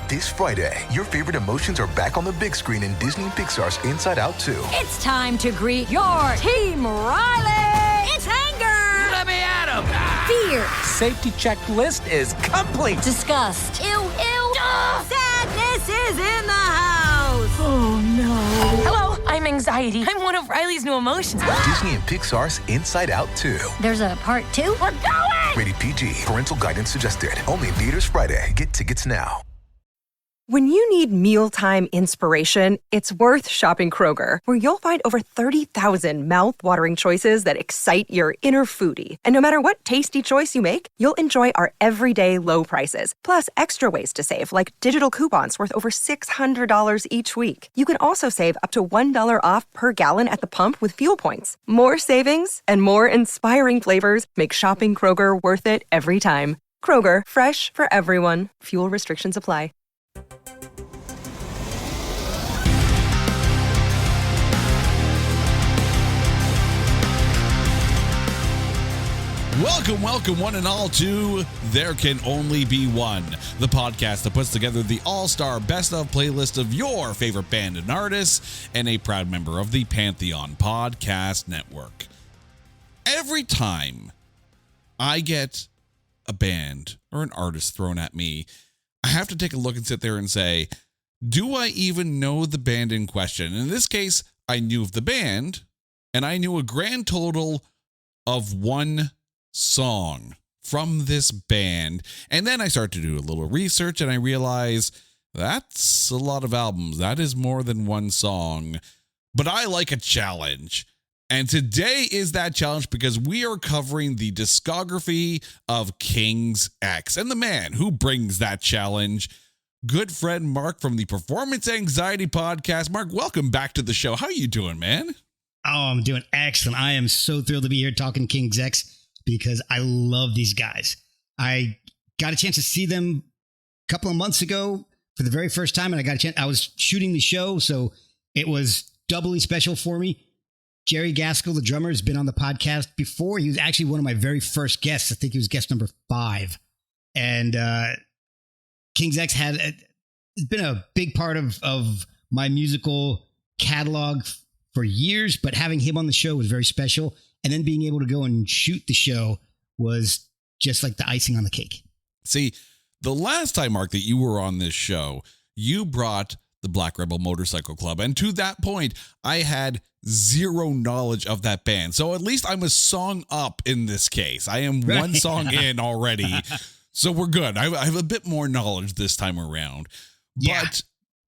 This Friday, your favorite emotions are back on the big screen in Disney and Pixar's Inside Out 2. It's time to greet your Team Riley! It's anger! Let me at him! Fear! Safety checklist is complete! Disgust! Ew, ew! Sadness is in the house! Oh, no. Hello, I'm anxiety. I'm one of Riley's new emotions. Disney and Pixar's Inside Out 2. There's a part 2? We're going! Rated PG. Parental guidance suggested. Only in theaters Friday. Get tickets now. When you need mealtime inspiration, it's worth shopping Kroger, where you'll find over 30,000 mouth-watering choices that excite your inner foodie. And no matter what tasty choice you make, you'll enjoy our everyday low prices, plus extra ways to save, like digital coupons worth over $600 each week. You can also save up to $1 off per gallon at the pump with fuel points. More savings and more inspiring flavors make shopping Kroger worth it every time. Kroger, fresh for everyone. Fuel restrictions apply. Welcome, one and all, to There Can Only Be One, the podcast that puts together the all-star best-of playlist of your favorite band and artists, and a proud member of the Pantheon Podcast Network. Every time I get a band or an artist thrown at me, I have to take a look and sit there and say, do I even know the band in question? In this case, I knew of the band, and I knew a grand total of one song from this band. And then I start to do a little research, and I realize that's a lot of albums. That is more than one song. But I like a challenge. And today is that challenge because we are covering the discography of King's X. And the man who brings that challenge, good friend Marc from the Performance Anxiety Podcast. Marc, welcome back to the show. How are you doing, man? Oh, I'm doing excellent. I am so thrilled to be here talking King's X because I love these guys. I got a chance to see them a couple of months ago for the very first time, and I was shooting the show, so it was doubly special for me. Jerry Gaskill, the drummer, has been on the podcast before. He was actually one of my very first guests. I think he was guest number 5. And King's X has been a big part of my musical catalog for years, but having him on the show was very special. And then being able to go and shoot the show was just like the icing on the cake. See, the last time, Marc, that you were on this show, you brought the Black Rebel Motorcycle Club. And to that point, I had zero knowledge of that band. So at least I'm a song up in this case. I am one song in already. So we're good. I have a bit more knowledge this time around. Yeah. But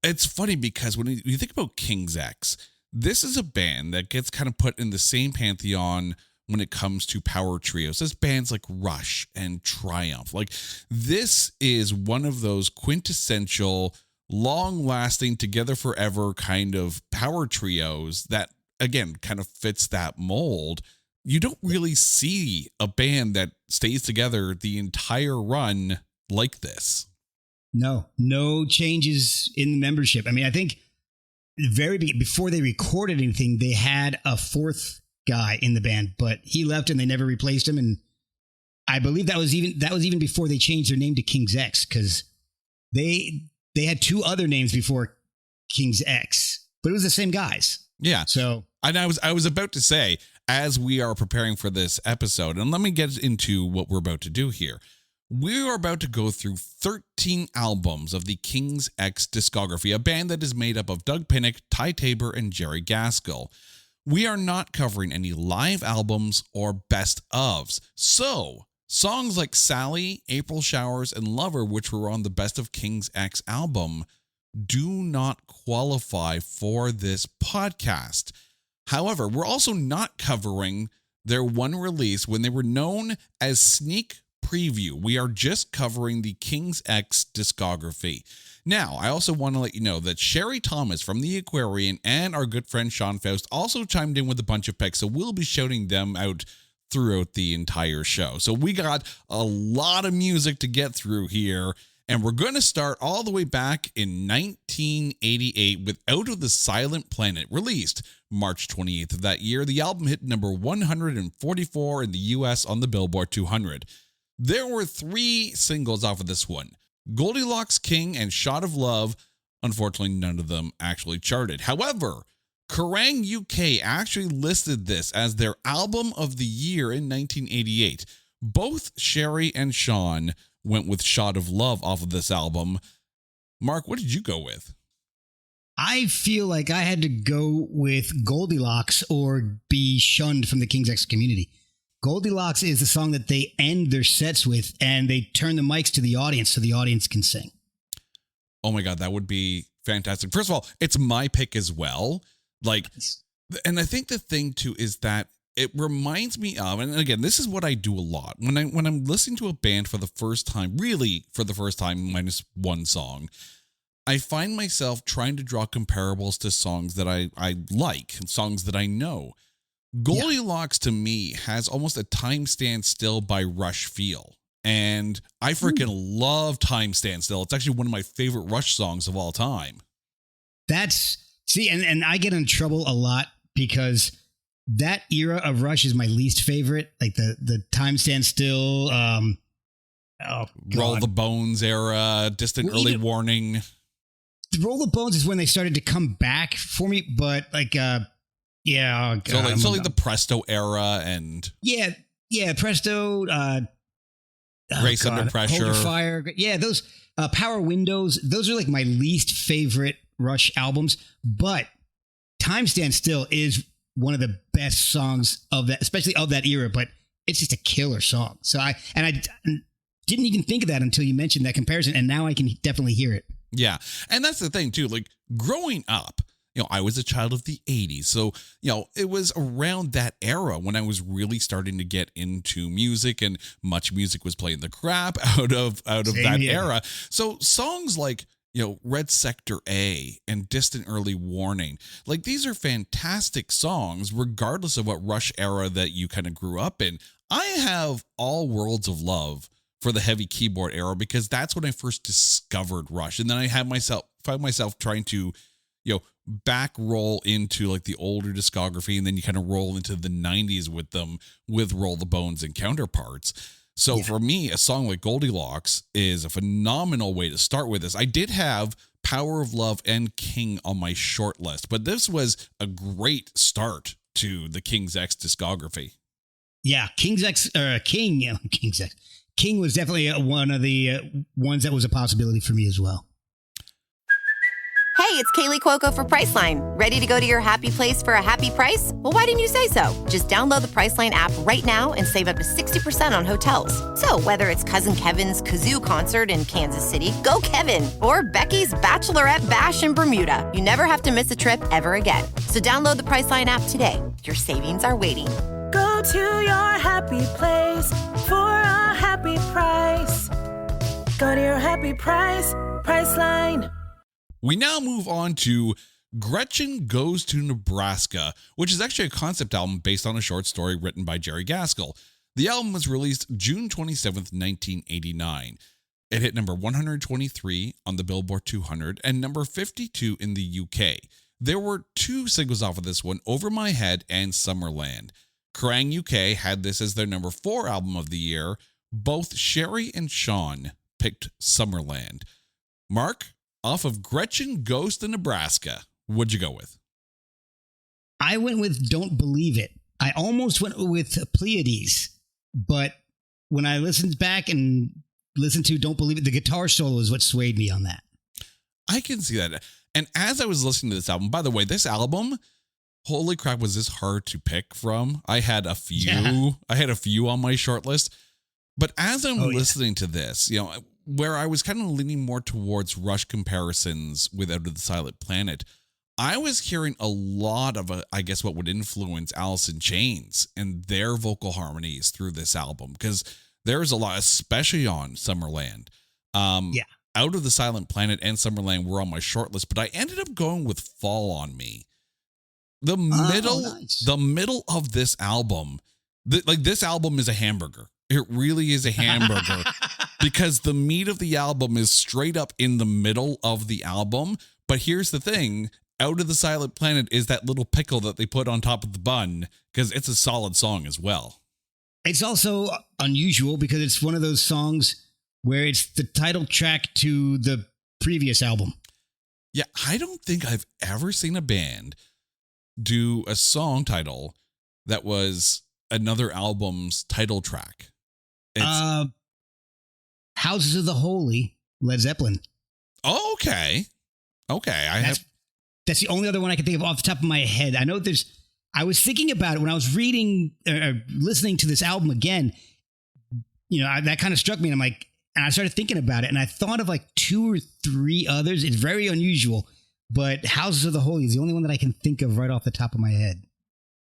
it's funny because when you think about King's X, this is a band that gets kind of put in the same pantheon when it comes to power trios as bands like Rush and Triumph. Like, this is one of those quintessential, long-lasting, together forever kind of power trios that, again, kind of fits that mold. You don't really see a band that stays together the entire run like this. No changes in the membership. I mean, I think before they recorded anything, they had a 4th guy in the band, but he left and they never replaced him. And I believe that was even before they changed their name to King's X, because they had 2 other names before King's X, but it was the same guys. Yeah. So, and I was about to say, as we are preparing for this episode, and let me get into what we're about to do here. We are about to go through 13 albums of the King's X discography, a band that is made up of Doug Pinnick, Ty Tabor, and Jerry Gaskill. We are not covering any live albums or best ofs. So, songs like Sally, April Showers, and Lover, which were on the Best of King's X album, do not qualify for this podcast. However, we're also not covering their one release when they were known as Sneak Preview. We are just covering the King's X discography. Now, I also want to let you know that Sherry Thomas from The Aquarian and our good friend Sean Faust also chimed in with a bunch of picks, so we'll be shouting them out throughout the entire show. So we got a lot of music to get through here, and we're going to start all the way back in 1988 with Out of the Silent Planet, released March 28th of that year. The album hit number 144 in the US on the Billboard 200. There were 3 singles off of this one: Goldilocks, King, and Shot of Love, unfortunately, none of them actually charted. However, Kerrang UK actually listed this as their album of the year in 1988. Both Sherry and Sean went with Shot of Love off of this album. Mark, what did you go with? I feel like I had to go with Goldilocks or be shunned from the King's X community. Goldilocks is the song that they end their sets with, and they turn the mics to the audience so the audience can sing. Oh my God, that would be fantastic. First of all, it's my pick as well. And I think the thing too is that it reminds me of, and again, this is what I do a lot when I'm listening to a band for the first time, really for the first time, minus one song. I find myself trying to draw comparables to songs that I like and songs that I know. Goldilocks to me has almost a Time Stand Still by Rush feel. And I freaking love Time Stand Still. It's actually one of my favorite Rush songs of all time. And I get in trouble a lot because that era of Rush is my least favorite. Like the Time Stand Still, Roll the Bones era, Distant Early Warning. Roll the Bones is when they started to come back for me, but so the Presto era and Presto, Grace Under Pressure, Hold Your Fire, those Power Windows. Those are like my least favorite Rush albums, but Time Stand Still is one of the best songs of that, especially of that era. But it's just a killer song. So I didn't even think of that until you mentioned that comparison, and now I can definitely hear it. Yeah, and that's the thing too. Like growing up, I was a child of the 80s. So, it was around that era when I was really starting to get into music, and much music was playing the crap out of that era. So songs like, Red Sector A and Distant Early Warning, like these are fantastic songs, regardless of what Rush era that you kind of grew up in. I have all worlds of love for the heavy keyboard era because that's when I first discovered Rush. And then I found myself trying to, back roll into like the older discography, and then you kind of roll into the 90s with them with Roll the Bones and Counterparts. So for me, a song like Goldilocks is a phenomenal way to start with this. I did have Power of Love and King on my short list, but this was a great start to the King's X discography. Yeah, King was definitely one of the ones that was a possibility for me as well. Hey, it's Kaylee Cuoco for Priceline. Ready to go to your happy place for a happy price? Well, why didn't you say so? Just download the Priceline app right now and save up to 60% on hotels. So whether it's Cousin Kevin's Kazoo Concert in Kansas City, go Kevin, or Becky's Bachelorette Bash in Bermuda, you never have to miss a trip ever again. So download the Priceline app today. Your savings are waiting. Go to your happy place for a happy price. Go to your happy price, Priceline. We now move on to Gretchen Goes to Nebraska, which is actually a concept album based on a short story written by Jerry Gaskell. The album was released June 27th, 1989. It hit number 123 on the Billboard 200 and number 52 in the UK. There were two singles off of this one, Over My Head and Summerland. Kerrang UK had this as their number 4 album of the year. Both Sherry and Sean picked Summerland. Mark, off of Gretchen Goes to Nebraska, what'd you go with? I went with Don't Believe It. I almost went with Pleiades, but when I listened back and listened to Don't Believe It, the guitar solo is what swayed me on that. I can see that. And as I was listening to this album, by the way, this album, holy crap, was this hard to pick from. I had a few on my short list. But as I'm listening to this, where I was kind of leaning more towards Rush comparisons with Out of the Silent Planet, I was hearing a lot of, what would influence Alice in Chains and their vocal harmonies through this album, because there's a lot, especially on Summerland. Out of the Silent Planet and Summerland were on my short list, but I ended up going with Fall on Me. The middle of this album, this album is a hamburger. It really is a hamburger because the meat of the album is straight up in the middle of the album. But here's the thing. Out of the Silent Planet is that little pickle that they put on top of the bun because it's a solid song as well. It's also unusual because it's one of those songs where it's the title track to the previous album. Yeah, I don't think I've ever seen a band do a song title that was another album's title track. Houses of the Holy, Led Zeppelin. Oh, okay. That's the only other one I can think of off the top of my head. I know I was thinking about it when I was reading or listening to this album again. That kind of struck me, and and I started thinking about it, and I thought of like 2 or 3 others. It's very unusual, but Houses of the Holy is the only one that I can think of right off the top of my head.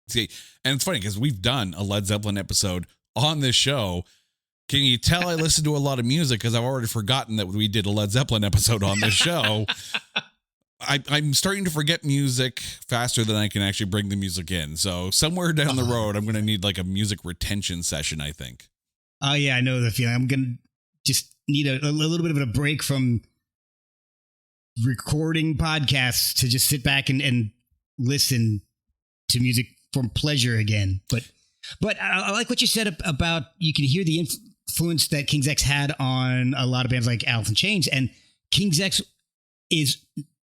See, and it's funny because we've done a Led Zeppelin episode on this show. Can you tell I listen to a lot of music because I've already forgotten that we did a Led Zeppelin episode on this show. I'm starting to forget music faster than I can actually bring the music in. So somewhere down the road, I'm going to need like a music retention session, I think. Oh, yeah, I know the feeling. I'm going to just need a little bit of a break from recording podcasts to just sit back and listen to music for pleasure again. But I like what you said about you can hear the influence that King's X had on a lot of bands like Alice in Chains, and King's X is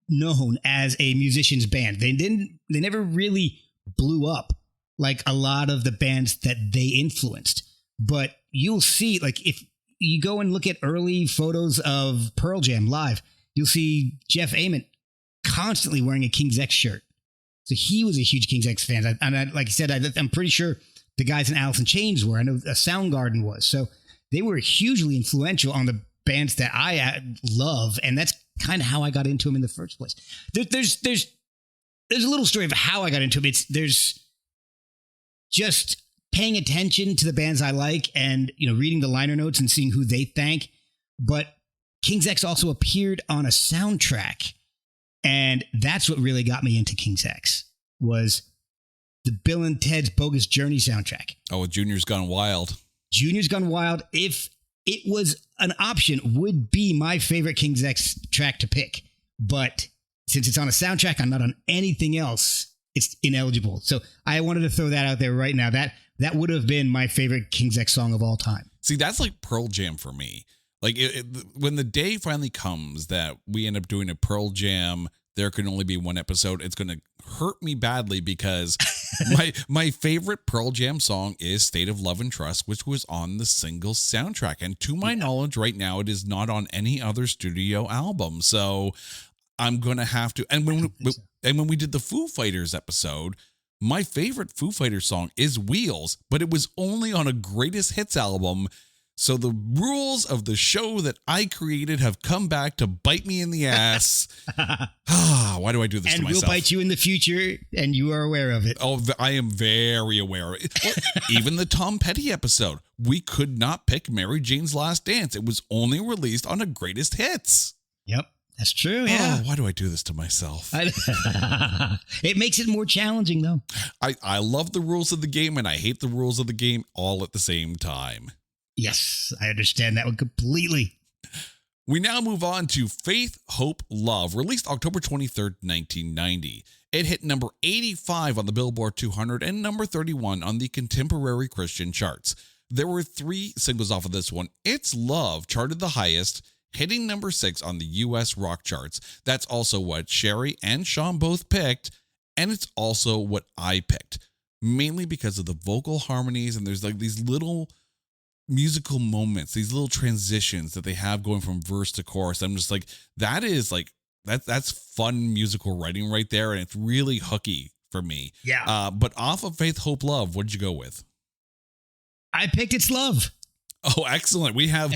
known as a musician's band. They never really blew up like a lot of the bands that they influenced. But you'll see, like if you go and look at early photos of Pearl Jam live, you'll see Jeff Ament constantly wearing a King's X shirt. So he was a huge King's X fan. And like I said, I'm pretty sure the guys in Alice in Chains were. I know Soundgarden was. So they were hugely influential on the bands that I love. And that's kind of how I got into them in the first place. There's a little story of how I got into them. There's just paying attention to the bands I like and, reading the liner notes and seeing who they thank. But King's X also appeared on a soundtrack. And that's what really got me into King's X was the Bill and Ted's Bogus Journey soundtrack. Oh, Junior's Gone Wild. Junior's Gone Wild, if it was an option, would be my favorite King's X track to pick. But since it's on a soundtrack, I'm not on anything else, it's ineligible. So I wanted to throw that out there right now. That would have been my favorite King's X song of all time. See, that's like Pearl Jam for me. Like when the day finally comes that we end up doing a Pearl Jam, there can only be one episode, it's going to hurt me badly because my favorite Pearl Jam song is State of Love and Trust, which was on the single soundtrack. And to my knowledge right now, it is not on any other studio album. So I'm going to have to. And when we did the Foo Fighters episode, my favorite Foo Fighters song is Wheels, but it was only on a greatest hits album. So the rules of the show that I created have come back to bite me in the ass. Why do I do this to myself? And we'll bite you in the future, and you are aware of it. Oh, I am very aware of it. Well, even the Tom Petty episode, we could not pick Mary Jane's Last Dance. It was only released on a greatest hits. Yep, that's true, yeah. Oh, why do I do this to myself? It makes it more challenging, though. I love the rules of the game, and I hate the rules of the game all at the same time. Yes, I understand that one completely. We now move on to Faith, Hope, Love, released October 23rd, 1990. It hit number 85 on the Billboard 200 and number 31 on the Contemporary Christian charts. There were 3 singles off of this one. It's Love charted the highest, hitting number 6 on the U.S. rock charts. That's also what Sherry and Sean both picked, and it's also what I picked, mainly because of the vocal harmonies, and there's like these little musical moments, these little transitions that they have going from verse to chorus. I'm just like, that's fun musical writing right there, and it's really hooky for me. Yeah. But off of Faith, Hope, Love, what did you go with? I picked It's Love. Oh, excellent. We have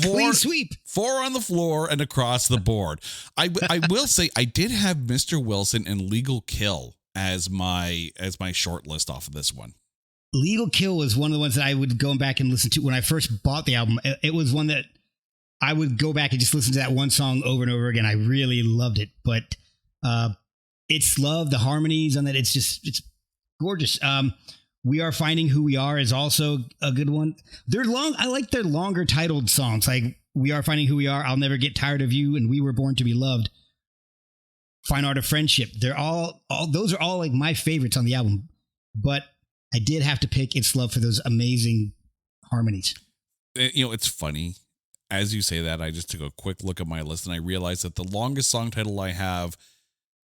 clean sweep. 4 on the floor and across the board. I will say I did have Mr. Wilson and Legal Kill as my short list off of this one. Legal Kill was one of the ones that I would go back and listen to when I first bought the album. It was one that I would go back and just listen to that one song over and over again. I really loved it. But It's Love, the harmonies on that, it's gorgeous. We Are Finding Who We Are is also a good one. They're long. I like their longer titled songs, like We Are Finding Who We Are, I'll Never Get Tired of You, and We Were Born to Be Loved. Fine Art of Friendship. They're all those are all like my favorites on the album. But I did have to pick It's Love for those amazing harmonies. It's funny. as you say that, I just took a quick look at my list and I realized that the longest song title I have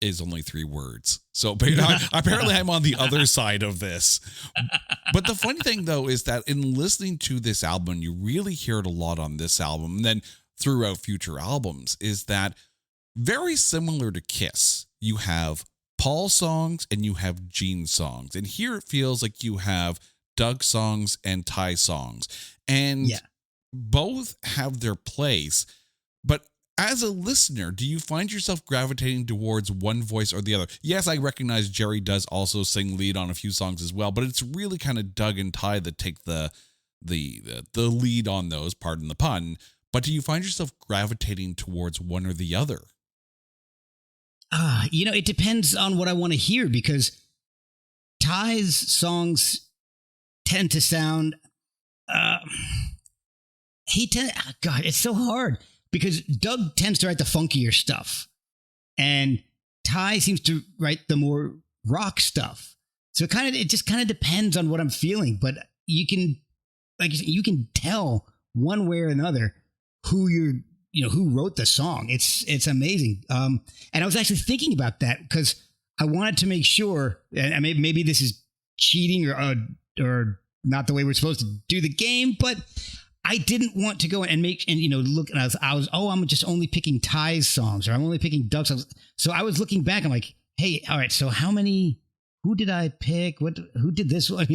is only 3 words. So apparently I'm on the other side of this. But the funny thing, though, is that in listening to this album, you really hear it a lot on this album, and then throughout future albums, is that very similar to Kiss, you have Paul songs and you have Gene songs. And here it feels like you have Doug songs and Ty songs. And both have their place. But as a listener, do you find yourself gravitating towards one voice or the other? Yes, I recognize Jerry does also sing lead on a few songs as well, but it's really kind of Doug and Ty that take the lead on those, pardon the pun. But do you find yourself gravitating towards one or the other? It depends on what I want to hear, because Ty's songs tend to sound, God, it's so hard, because Doug tends to write the funkier stuff and Ty seems to write the more rock stuff. So it just kind of depends on what I'm feeling, but you can tell one way or another who wrote the song. It's amazing. And I was actually thinking about that because I wanted to make sure, and maybe this is cheating or not the way we're supposed to do the game, but I didn't want to go and look, and I'm just only picking Ty's songs, or I'm only picking Doug's songs. So I was looking back, I'm like, hey, all right, so who did I pick? Who did this one?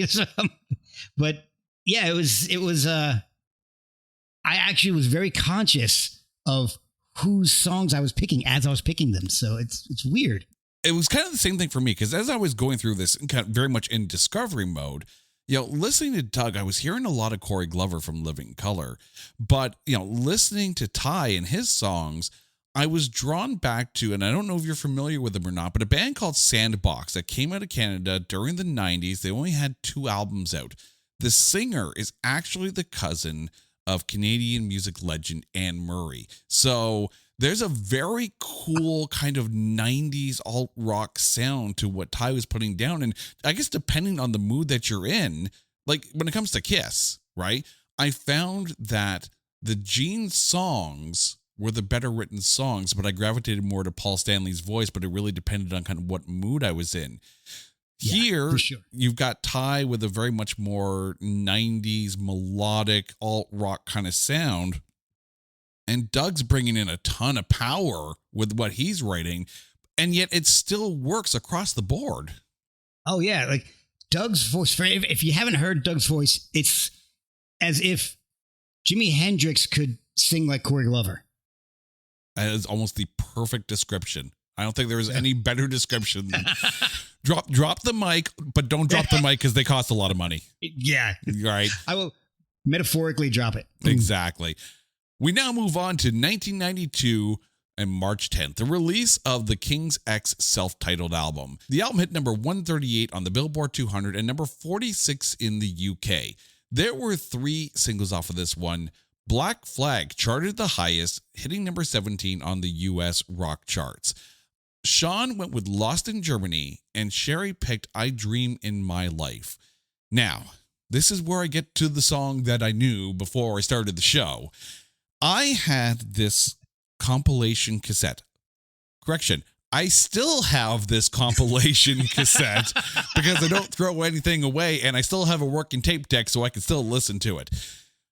But yeah, it was, I actually was very conscious of whose songs I was picking as I was picking them. So it's weird. It was kind of the same thing for me, because as I was going through this, kind of very much in discovery mode, listening to Doug, I was hearing a lot of Corey Glover from Living Colour, but listening to Ty and his songs, I was drawn back to, and I don't know if you're familiar with them or not, but a band called Sandbox that came out of Canada during the 90s. They only had 2 albums out. The singer is actually the cousin of Canadian music legend Anne Murray. So there's a very cool kind of 90s alt rock sound to what Ty was putting down. And I guess depending on the mood that you're in, like when it comes to Kiss, right? I found that the Gene songs were the better written songs, but I gravitated more to Paul Stanley's voice, but it really depended on kind of what mood I was in. Here, for sure, you've got Ty with a very much more 90s melodic alt rock kind of sound. And Doug's bringing in a ton of power with what he's writing. And yet it still works across the board. Oh, yeah. Like Doug's voice, if you haven't heard Doug's voice, it's as if Jimi Hendrix could sing like Corey Glover. That is almost the perfect description. I don't think there's any better description than drop the mic, but don't drop the mic because they cost a lot of money. Yeah. Right. I will metaphorically drop it. Exactly. We now move on to 1992 and March 10th, the release of the King's X self-titled album. The album hit number 138 on the Billboard 200 and number 46 in the UK. There were 3 singles off of this one. Black Flag charted the highest, hitting number 17 on the US rock charts. Sean went with Lost in Germany, and Sherry picked I Dream in My Life. Now, this is where I get to the song that I knew before I started the show. I had this compilation cassette. Correction, I still have this compilation cassette because I don't throw anything away, and I still have a working tape deck so I can still listen to it.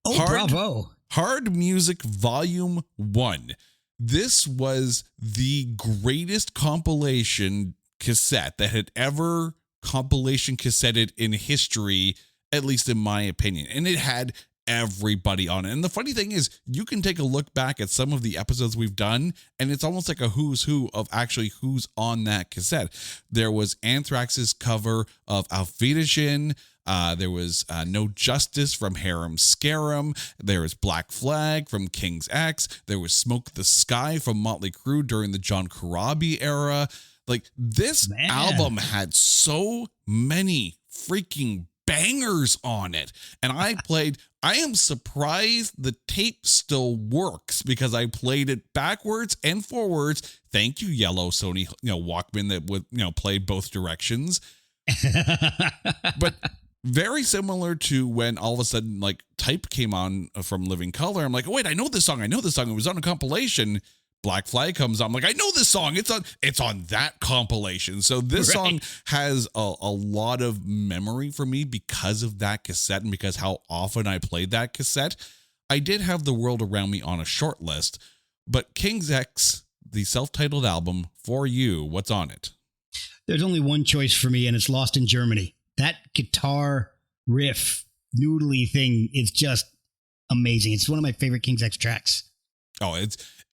Oh, bravo. Hard Music Volume 1. This was the greatest compilation cassette that had ever compilation cassetted in history, at least in my opinion. And it had everybody on it. And the funny thing is, you can take a look back at some of the episodes we've done, and it's almost like a who's who of actually who's on that cassette. There was Anthrax's cover of Auf Wiedersehen. There was No Justice from Harem Scarum. There was Black Flag from King's X. There was Smoke the Sky from Motley Crue during the John Corabi era. Like, this album had so many freaking bangers on it. And I am surprised the tape still works because I played it backwards and forwards. Thank you, yellow Sony Walkman that would play both directions. But Very similar to when all of a sudden like Type came on from Living Color. I'm like, oh, wait, I know this song. It was on a compilation. Black Flag comes on. I'm like, I know this song. It's on that compilation. So this song has a lot of memory for me because of that cassette and because how often I played that cassette. I did have The World Around Me on a short list, but King's X, the self-titled album, for you, what's on it? There's only one choice for me, and it's Lost in Germany. That guitar riff, noodly thing is just amazing. It's one of my favorite King's X tracks. Oh,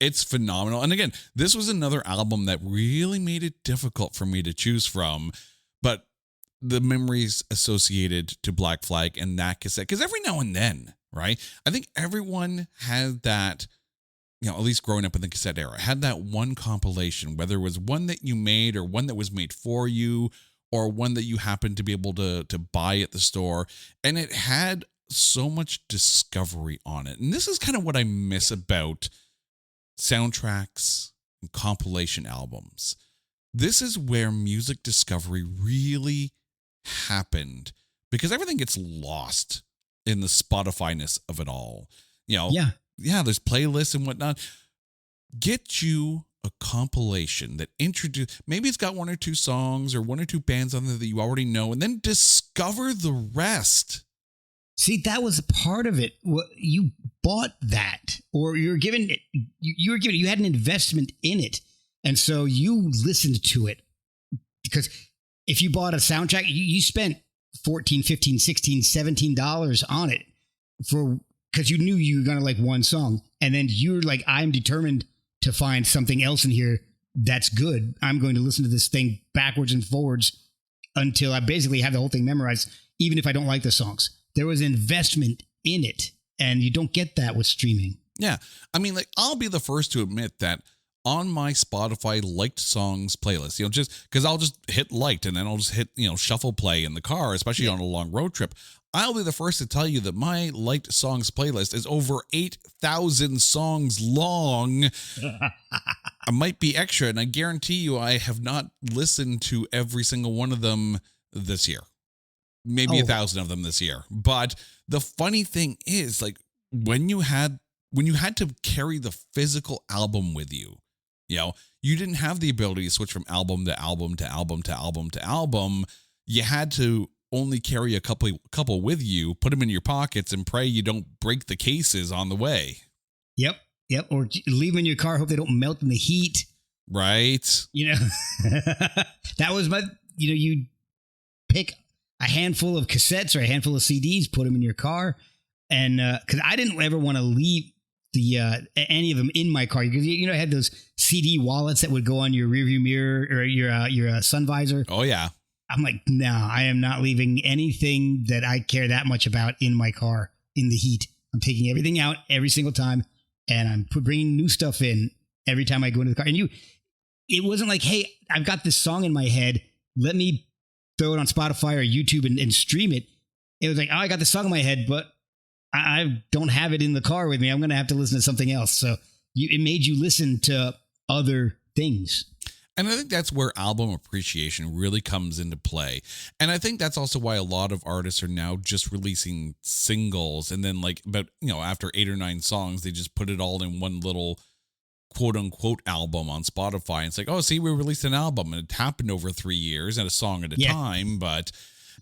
it's phenomenal. And again, this was another album that really made it difficult for me to choose from, but the memories associated to Black Flag and that cassette, because every now and then, right? I think everyone had that, at least growing up in the cassette era, had that one compilation, whether it was one that you made or one that was made for you or one that you happened to be able to buy at the store. And it had so much discovery on it. And this is kind of what I miss about soundtracks and compilation albums. This is where music discovery really happened because everything gets lost in the Spotify-ness of it all. Yeah, there's playlists and whatnot. Get you a compilation that maybe it's got one or two songs or one or two bands on there that you already know, and then discover the rest. See, that was a part of it. You bought that, or you had an investment in it. And so you listened to it. Because if you bought a soundtrack, you spent $14, $15, $16, $17 on it because you knew you were going to like one song. And then you're like, I'm determined to find something else in here that's good. I'm going to listen to this thing backwards and forwards until I basically have the whole thing memorized, even if I don't like the songs. There was investment in it, and you don't get that with streaming. Yeah. I mean, like, I'll be the first to admit that on my Spotify liked songs playlist, just because I'll just hit liked and then I'll just hit, shuffle play in the car, especially on a long road trip. I'll be the first to tell you that my liked songs playlist is over 8,000 songs long. I might be extra, and I guarantee you I have not listened to every single one of them this year. Maybe 1,000 of them this year. But the funny thing is, like, when you had to carry the physical album with you, you didn't have the ability to switch from album to album to album to album to album. You had to only carry a couple with you, put them in your pockets, and pray you don't break the cases on the way. Yep. Or leave them in your car, hope they don't melt in the heat. Right. That was you pick a handful of cassettes or a handful of CDs, put them in your car. And because I didn't ever want to leave any of them in my car. Because I had those CD wallets that would go on your rearview mirror or your sun visor. Oh, yeah. I'm like, no, I am not leaving anything that I care that much about in my car in the heat. I'm taking everything out every single time, and I'm bringing new stuff in every time I go into the car. And it wasn't like, hey, I've got this song in my head. Let me throw it on Spotify or YouTube and stream it. It was like, oh, I got the song in my head, but I don't have it in the car with me. I'm going to have to listen to something else. So it made you listen to other things. And I think that's where album appreciation really comes into play. And I think that's also why a lot of artists are now just releasing singles. And then after 8 or 9 songs, they just put it all in one little quote unquote album on Spotify. And it's like, oh, see, we released an album and it happened over 3 years and a song at a time. But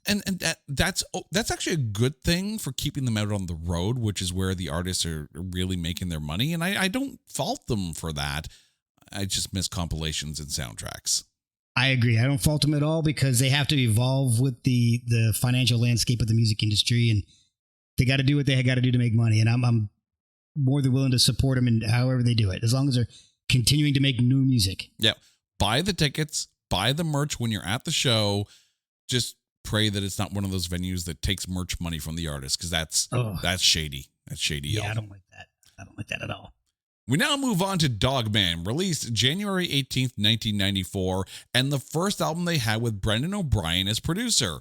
and that's actually a good thing for keeping them out on the road, which is where the artists are really making their money. And I don't fault them for that. I just miss compilations and soundtracks. I agree. I don't fault them at all because they have to evolve with the financial landscape of the music industry, and they got to do what they got to do to make money. And I'm more than willing to support them in however they do it, as long as they're continuing to make new music. Yeah. Buy the tickets, buy the merch when you're at the show. Just pray that it's not one of those venues that takes merch money from the artist, because that's shady. That's shady. Yeah, I don't like that. I don't like that at all. We now move on to Dogman, released January 18th, 1994, and the first album they had with Brendan O'Brien as producer.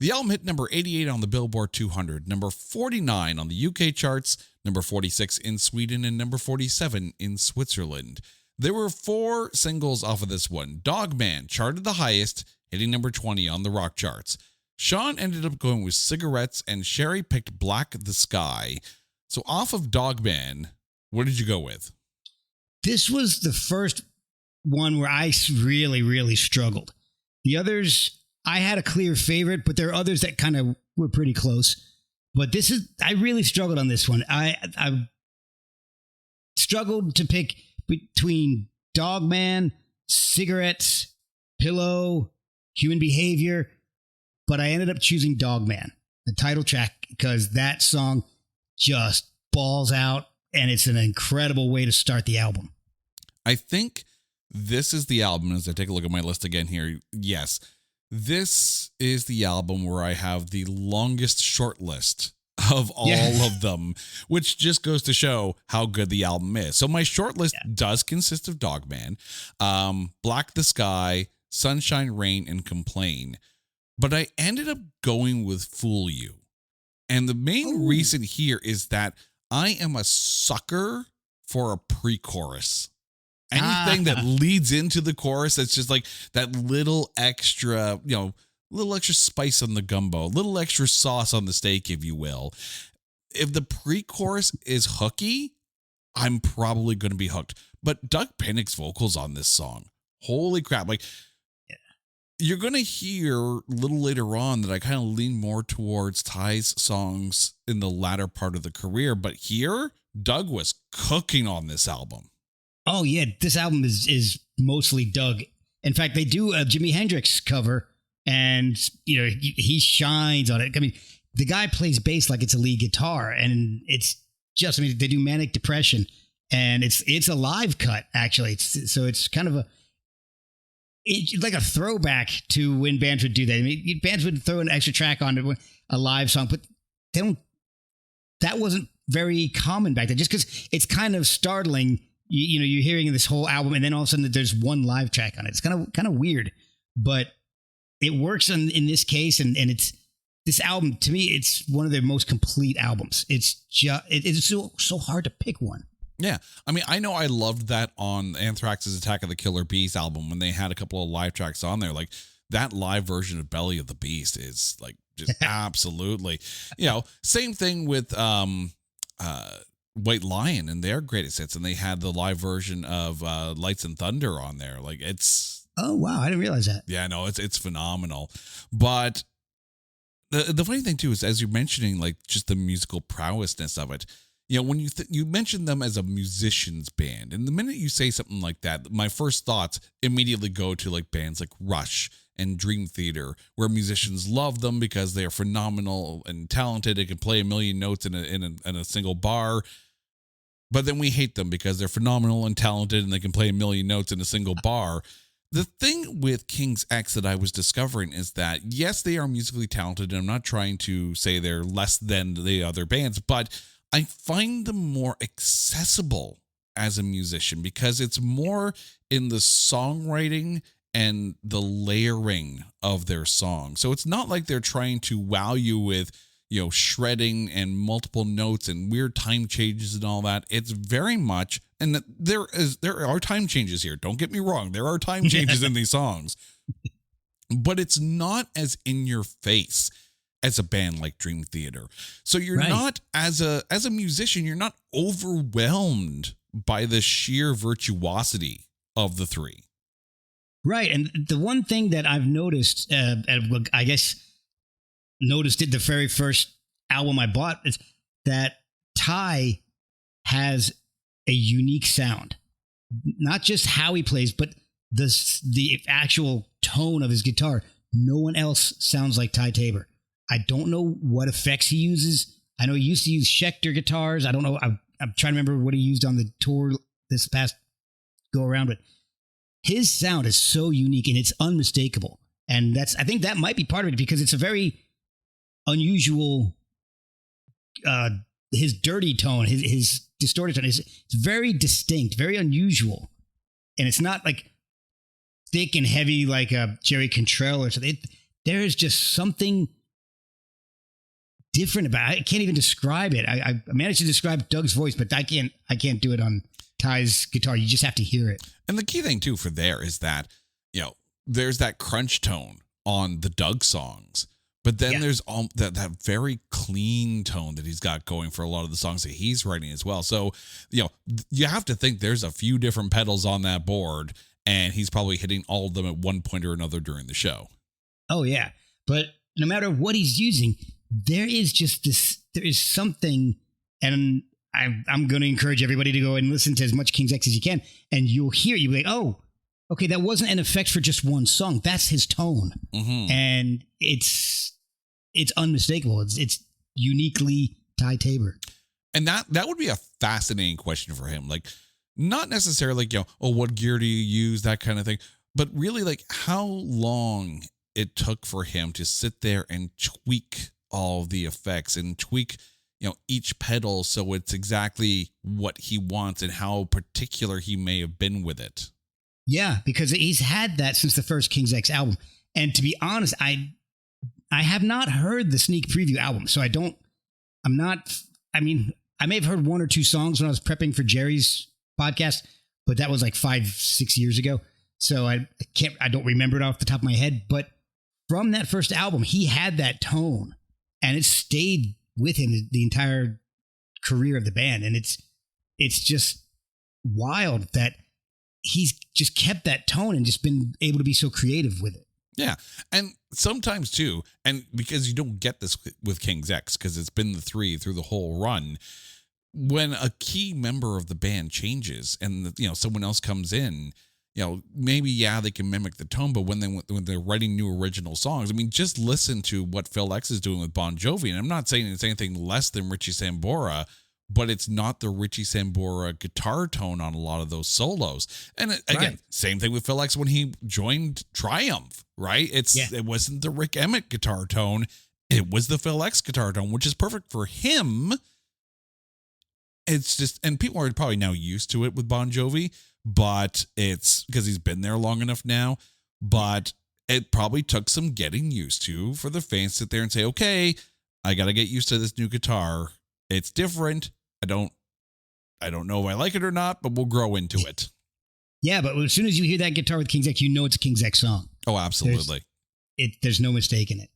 The album hit number 88 on the Billboard 200, number 49 on the UK charts, number 46 in Sweden, and number 47 in Switzerland. There were 4 singles off of this one. Dogman charted the highest, hitting number 20 on the rock charts. Sean ended up going with Cigarettes, and Sherry picked Black the Sky. So off of Dogman, what did you go with? This was the first one where I really, really struggled. The others, I had a clear favorite, but there are others that kind of were pretty close. But I really struggled on this one. I struggled to pick between Dogman, Cigarettes, Pillow, Human Behavior, but I ended up choosing Dogman, the title track, because that song just balls out, and it's an incredible way to start the album. I think this is the album, as I take a look at my list again here. Yes, this is the album where I have the longest short list of all of them, which just goes to show how good the album is. So my short list does consist of Dogman, Black the Sky, Sunshine, Rain, and Complain. But I ended up going with Fool You. And the main reason here is that I am a sucker for a pre-chorus. Anything that leads into the chorus, it's just like that little extra, little extra spice on the gumbo, little extra sauce on the steak, if you will. If the pre-chorus is hooky, I'm probably going to be hooked. But Doug Pinnick's vocals on this song, holy crap. Like, you're going to hear a little later on that I kind of lean more towards Ty's songs in the latter part of the career. But here, Doug was cooking on this album. Oh, yeah. This album is mostly Doug. In fact, they do a Jimi Hendrix cover, and he shines on it. I mean, the guy plays bass like it's a lead guitar, and it's just, they do Manic Depression, and it's a live cut, actually. It's kind of it's like a throwback to when bands would do that. I mean, bands would throw an extra track on a live song, but that wasn't very common back then, just because it's kind of startling. You're hearing this whole album, and then all of a sudden there's one live track on it. It's kind of weird, but it works in this case. And it's this album, to me, it's one of their most complete albums. It's so hard to pick one. Yeah. I mean, I know I loved that on Anthrax's Attack of the Killer Beast album when they had a couple of live tracks on there. Like, that live version of Belly of the Beast is like just absolutely, same thing with White Lion and their greatest hits. And they had the live version of Lights and Thunder on there. Like, it's. Oh, wow. I didn't realize that. Yeah, no, it's phenomenal. But the funny thing too is, as you're mentioning, like, just the musical prowessness of it, when you mention them as a musician's band, and the minute you say something like that, my first thoughts immediately go to like bands like Rush and Dream Theater, where musicians love them because they are phenomenal and talented. They can play a million notes in a single bar, but then we hate them because they're phenomenal and talented and they can play a million notes in a single bar. The thing with King's X that I was discovering is that, yes, they are musically talented, and I'm not trying to say they're less than the other bands, but I find them more accessible as a musician because it's more in the songwriting and the layering of their song. So it's not like they're trying to wow you with, shredding and multiple notes and weird time changes and all that. It's very much, and there are time changes here. Don't get me wrong. There are time changes in these songs, but it's not as in your face as a band like Dream Theater. So you're not, as a musician, you're not overwhelmed by the sheer virtuosity of the three. Right. And the one thing that I've noticed, I guess noticed it the very first album I bought, is that Ty has a unique sound. Not just how he plays, but the actual tone of his guitar. No one else sounds like Ty Tabor. I don't know what effects he uses. I know he used to use Schecter guitars. I don't know. I'm trying to remember what he used on the tour this past go around, but his sound is so unique and it's unmistakable. And I think that might be part of it, because it's a very unusual, his dirty tone, his distorted tone it's very distinct, very unusual. And it's not like thick and heavy like a Jerry Cantrell or something. There is just something different about it. I can't even describe it. I managed to describe Doug's voice, but I can't do it on Ty's guitar. You just have to hear it. And the key thing too for there is that, there's that crunch tone on the Doug songs, But then there's all that very clean tone that he's got going for a lot of the songs that he's writing as well. So, you have to think there's a few different pedals on that board, and he's probably hitting all of them at one point or another during the show. Oh, yeah. But no matter what he's using, there is something, and I'm going to encourage everybody to go and listen to as much King's X as you can, and you'll be like, oh, okay, that wasn't an effect for just one song. That's his tone. Mm-hmm. And it's unmistakable. It's uniquely Ty Tabor. And that would be a fascinating question for him. Like, not necessarily like, what gear do you use, that kind of thing, but really like how long it took for him to sit there and tweak all the effects and tweak, each pedal so it's exactly what he wants and how particular he may have been with it. Yeah, because he's had that since the first King's X album. And to be honest, I have not heard the sneak preview album, so I may have heard one or two songs when I was prepping for Jerry's podcast, but that was like 5-6 years ago. So I don't remember it off the top of my head. But from that first album, he had that tone, and it stayed with him the entire career of the band. And it's just wild that he's just kept that tone and just been able to be so creative with it. Yeah. And sometimes too, and because you don't get this with King's X, because it's been the three through the whole run, when a key member of the band changes and someone else comes in, maybe they can mimic the tone, but when they're writing new original songs, I mean, just listen to what Phil X is doing with Bon Jovi, and I'm not saying it's anything less than Richie Sambora, but it's not the Richie Sambora guitar tone on a lot of those solos. And again, Same thing with Phil X when he joined Triumph, right? It wasn't the Rick Emmett guitar tone, it was the Phil X guitar tone, which is perfect for him. It's just, and people are probably now used to it with Bon Jovi, but it's because he's been there long enough now. But it probably took some getting used to for the fans to sit there and say, okay, I got to get used to this new guitar. It's different. I don't know if I like it or not, but we'll grow into it. Yeah, but as soon as you hear that guitar with King's X, it's a King's X song. Oh, absolutely. There's no mistake in it.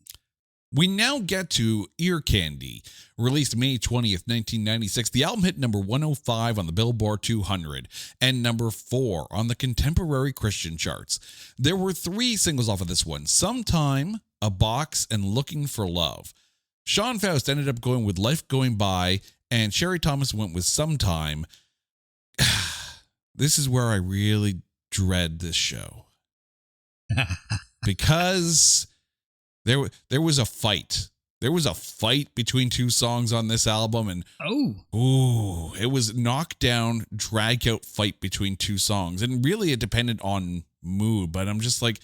We now get to Ear Candy, released May 20th, 1996. The album hit number 105 on the Billboard 200 and number 4 on the Contemporary Christian charts. There were 3 singles off of this one: Sometime, A Box, and Looking for Love. Sean Faust ended up going with Life Going By, and Sherry Thomas went with Sometime. This is where I really dread this show. Because there was a fight. There was a fight between 2 songs on this album, and it was knockdown, drag out fight between 2 songs. And really it depended on mood, but I'm just like,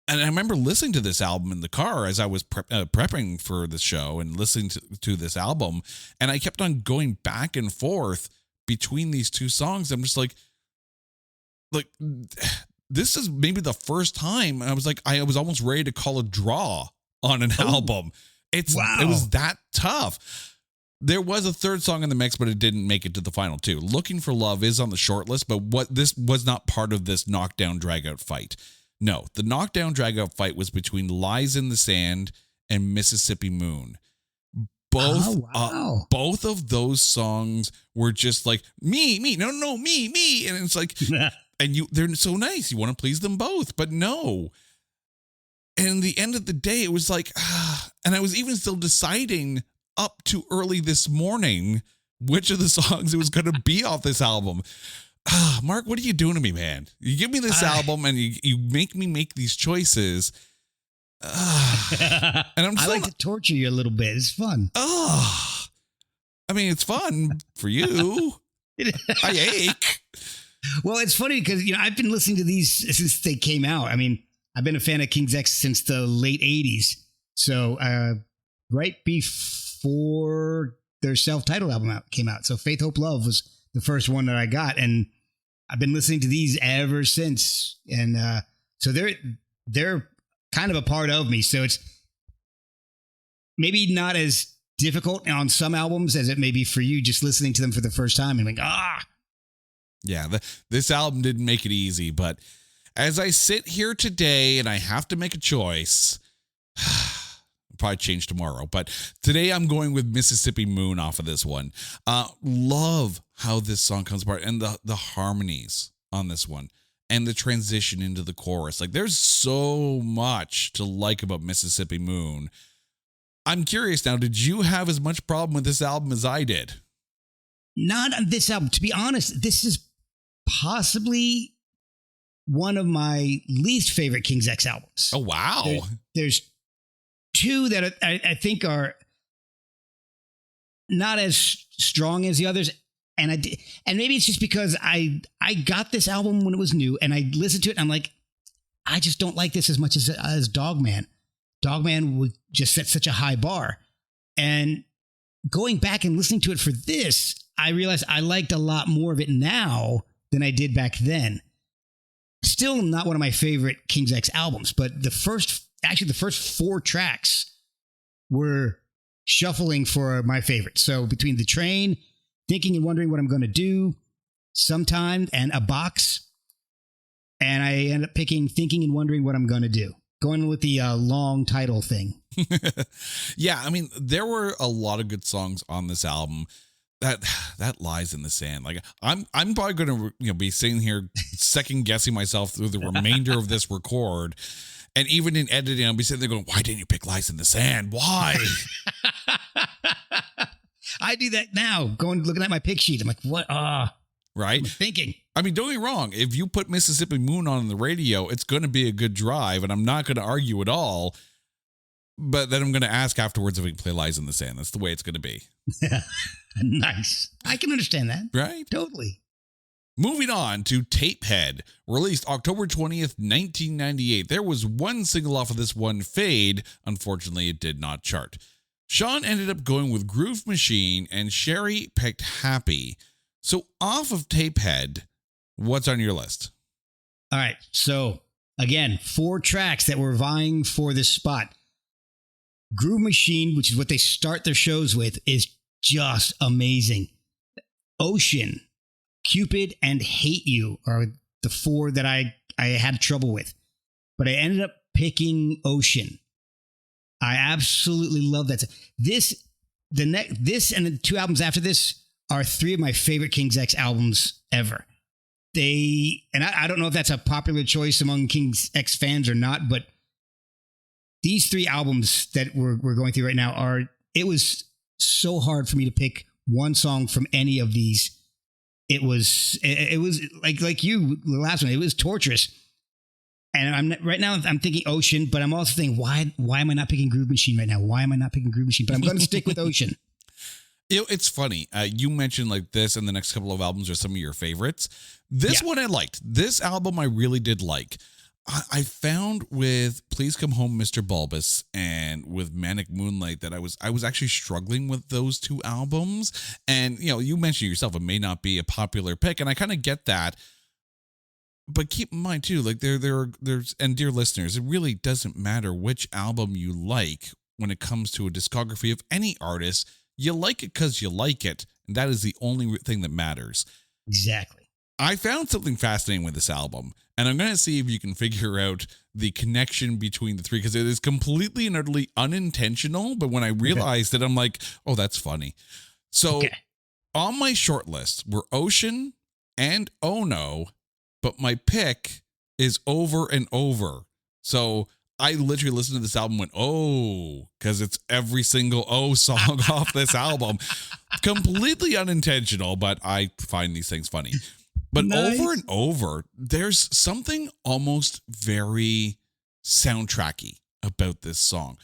and I remember listening to this album in the car as I was prepping for the show and listening to this album, and I kept on going back and forth between these 2 songs. I'm just like, this is maybe the first time I was like, I was almost ready to call a draw on an album. It was that tough. There was a 3rd song in the mix, but it didn't make it to the final 2. Looking for Love is on the short list, but this was not part of this knockdown drag out fight. No, the knockdown drag out fight was between Lies in the Sand and Mississippi Moon. Both of those songs were just like, me, no, me. And it's like, and they're so nice. You want to please them both, but no. And the end of the day, it was like, and I was even still deciding up to early this morning which of the songs it was going to be off this album. Mark, what are you doing to me, man? You give me this album and you make me make these choices. And I like to torture you a little bit. It's fun. I mean, it's fun for you. I ache. Well, it's funny because, I've been listening to these since they came out. I mean, I've been a fan of King's X since the late 80s. So right before their self-titled album came out. So Faith, Hope, Love was the first one that I got. And I've been listening to these ever since. And so they're kind of a part of me. So it's maybe not as difficult on some albums as it may be for you just listening to them for the first time and like, Yeah, this album didn't make it easy, but as I sit here today and I have to make a choice, probably change tomorrow. But today I'm going with Mississippi Moon off of this one. Love how this song comes apart and the harmonies on this one and the transition into the chorus. Like, there's so much to like about Mississippi Moon. I'm curious now, did you have as much problem with this album as I did? Not on this album. To be honest, this is possibly one of my least favorite King's X albums. Oh, wow. There's two that I think are not as strong as the others. And maybe it's just because I got this album when it was new and I listened to it and I'm like, I just don't like this as much as Dogman. Dogman would just set such a high bar. And going back and listening to it for this, I realized I liked a lot more of it now than I did back then. Still not one of my favorite King's X albums, but the first 4 tracks were shuffling for my favorite. So between The Train, Thinking and Wondering What I'm Going to Do, Sometime, and A Box, and I ended up picking Thinking and Wondering What I'm Going to Do. Going with the long title thing. Yeah, I mean, there were a lot of good songs on this album. That lies in the sand. Like, I'm probably going to be sitting here second guessing myself through the remainder of this record, and even in editing, I'll be sitting there going, "Why didn't you pick Lies in the Sand? Why?" I do that now. Looking at my pick sheet, I'm like, "What? Right? Thinking." I mean, don't get me wrong. If you put Mississippi Moon on the radio, it's going to be a good drive, and I'm not going to argue at all. But then I'm going to ask afterwards if we can play Lies in the Sand. That's the way it's going to be. Nice. I can understand that. Right? Totally. Moving on to Tapehead, released October 20th, 1998. There was one single off of this one, Fade. Unfortunately, it did not chart. Sean ended up going with Groove Machine, and Sherry picked Happy. So off of Tapehead, what's on your list? All right. So again, 4 tracks that were vying for this spot. Groove Machine, which is what they start their shows with, is just amazing. Ocean, Cupid, and Hate You are the 4 that I had trouble with. But I ended up picking Ocean. I absolutely love that. This and the 2 albums after this are 3 of my favorite King's X albums ever. I don't know if that's a popular choice among King's X fans or not, but these 3 albums that we're going through right now it was so hard for me to pick one song from any of these. It was like you, the last one, it was torturous. And I'm thinking Ocean, but I'm also thinking, why am I not picking Groove Machine right now? Why am I not picking Groove Machine? But I'm going to stick with Ocean. It's funny. You mentioned like this and the next couple of albums are some of your favorites. This one I liked. This album I really did like. I found with Please Come Home, Mr. Bulbous and with Manic Moonlight that I was actually struggling with those 2 albums. And, you mentioned yourself, it may not be a popular pick, and I kind of get that. But keep in mind, too, like there's, and dear listeners, it really doesn't matter which album you like when it comes to a discography of any artist. You like it because you like it, and that is the only thing that matters. Exactly. I found something fascinating with this album, and I'm going to see if you can figure out the connection between the 3, because it is completely and utterly unintentional, but when I realized it, I'm like, oh, that's funny. So on my short list were Ocean and Oh No, but my pick is Over and Over. So I literally listened to this album and went, oh, because it's every single Oh song off this album. Completely unintentional, but I find these things funny. But nice. Over and Over, there's something almost very soundtracky about this song.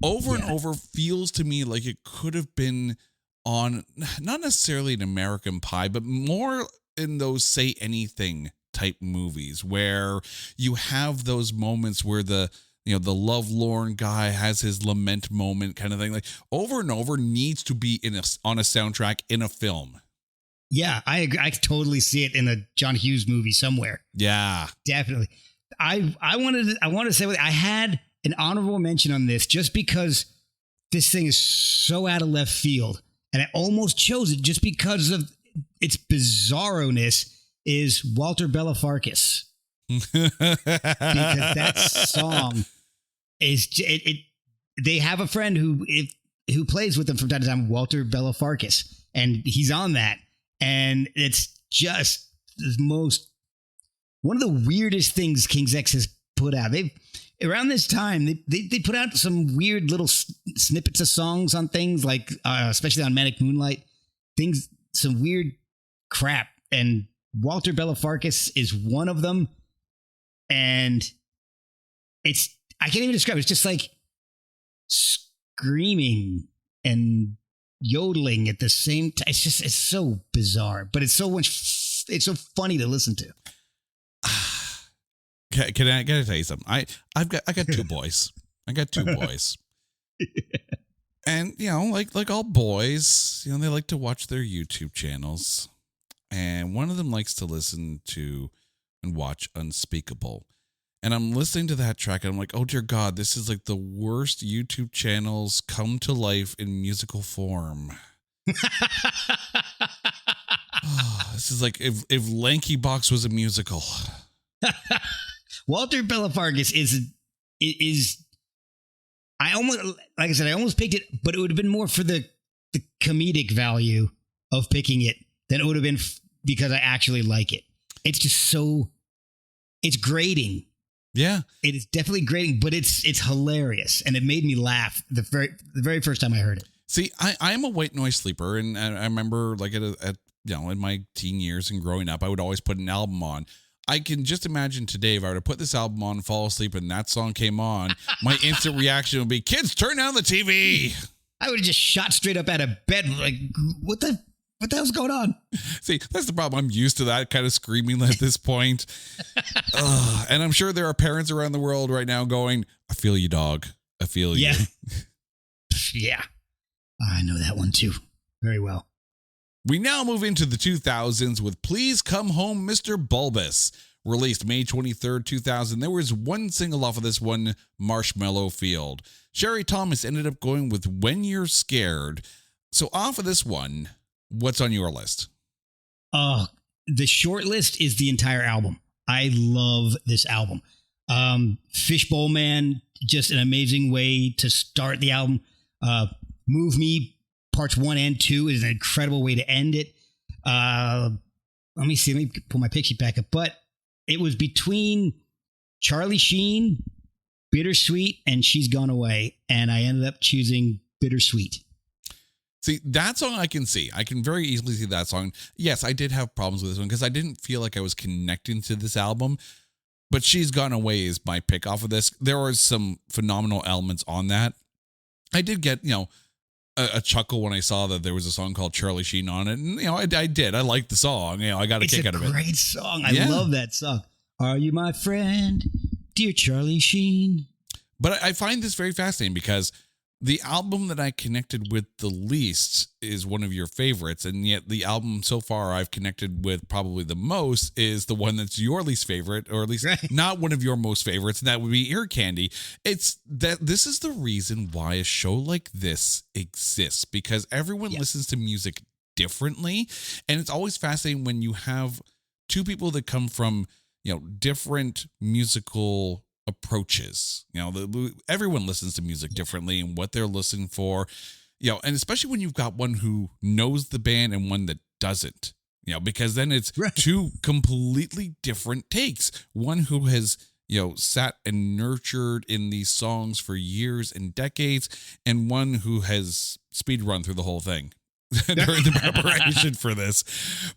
Over and Over feels to me like it could have been on, not necessarily an American Pie, but more in those Say Anything type movies where you have those moments where the lovelorn guy has his lament moment kind of thing. Like Over and Over needs to be on a soundtrack in a film. Yeah, I agree. I totally see it in a John Hughes movie somewhere. Yeah, definitely. I wanted to say I had an honorable mention on this just because this thing is so out of left field, and I almost chose it just because of its bizarroness. Is Walter Bellafarkis, because that song is it they have a friend who plays with them from time to time, Walter Bellafarkis, and he's on that. And it's just one of the weirdest things King's X has put out. Around this time, they put out some weird little snippets of songs on things like, especially on Manic Moonlight, some weird crap. And Walter Bellafarkis is one of them. And I can't even describe it. It's just like screaming and yodeling at the same time. It's so bizarre, but it's so funny to listen to. Can I tell you something? I got two boys. I got two boys. And like all boys, they like to watch their YouTube channels. And one of them likes to listen to and watch Unspeakable. And I'm listening to that track and I'm like, oh dear God, this is like the worst YouTube channels come to life in musical form. This is like if Lanky Box was a musical. Walter Bellafarkis is I almost picked it, but it would have been more for the comedic value of picking it than it would have been because I actually like it. It's just it's grating. Yeah, it is definitely grating, but it's hilarious, and it made me laugh the very first time I heard it. See, I'm a white noise sleeper, and I remember like at in my teen years and growing up, I would always put an album on. I can just imagine today if I were to put this album on, fall asleep, and that song came on, my instant reaction would be, "Kids, turn down the TV." I would have just shot straight up out of bed, like, what the hell's going on? See, that's the problem. I'm used to that kind of screaming at this point. And I'm sure there are parents around the world right now going, "I feel you, dog. I feel you." Yeah. I know that one too very well. We now move into the 2000s with Please Come Home, Mr. Bulbous. Released May 23rd, 2000. There was one single off of this one, Marshmallow Field. Sherry Thomas ended up going with When You're Scared. So off of this one, what's on your list? The short list is the entire album. I love this album. Fishbowl Man, just an amazing way to start the album. Move Me, parts 1 and 2 is an incredible way to end it. Let me pull my picture back up. But it was between Charlie Sheen, Bittersweet, and She's Gone Away. And I ended up choosing Bittersweet. See, that song I can see. I can very easily see that song. Yes, I did have problems with this one because I didn't feel like I was connecting to this album. But She's Gone Away is my pick off of this. There were some phenomenal elements on that. I did get, a chuckle when I saw that there was a song called Charlie Sheen on it. And, I did. I liked the song. I got a kick out of it. It's a great song. I love that song. Are you my friend, dear Charlie Sheen? But I find this very fascinating because the album that I connected with the least is one of your favorites. And yet the album so far I've connected with probably the most is the one that's your least favorite, or at least not one of your most favorites. And that would be Ear Candy. It's that this is the reason why a show like this exists, because everyone listens to music differently. And it's always fascinating when you have two people that come from, different musical approaches. Everyone listens to music differently and what they're listening for, and especially when you've got one who knows the band and one that doesn't, because then it's two completely different takes. One who has, sat and nurtured in these songs for years and decades, and one who has speed run through the whole thing during the preparation for this.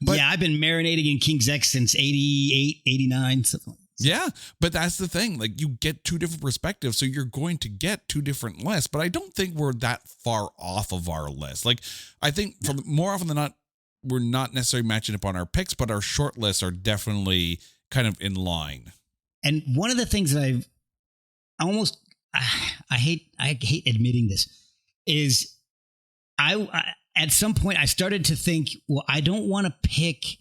But I've been marinating in King's X since 88, 89, something like that. Yeah, but that's the thing. Like, you get two different perspectives, so you're going to get two different lists. But I don't think we're that far off of our list. Like, I think more often than not, we're not necessarily matching up on our picks, but our short lists are definitely kind of in line. And one of the things that I hate admitting this is I at some point I started to think, well, I don't want to pick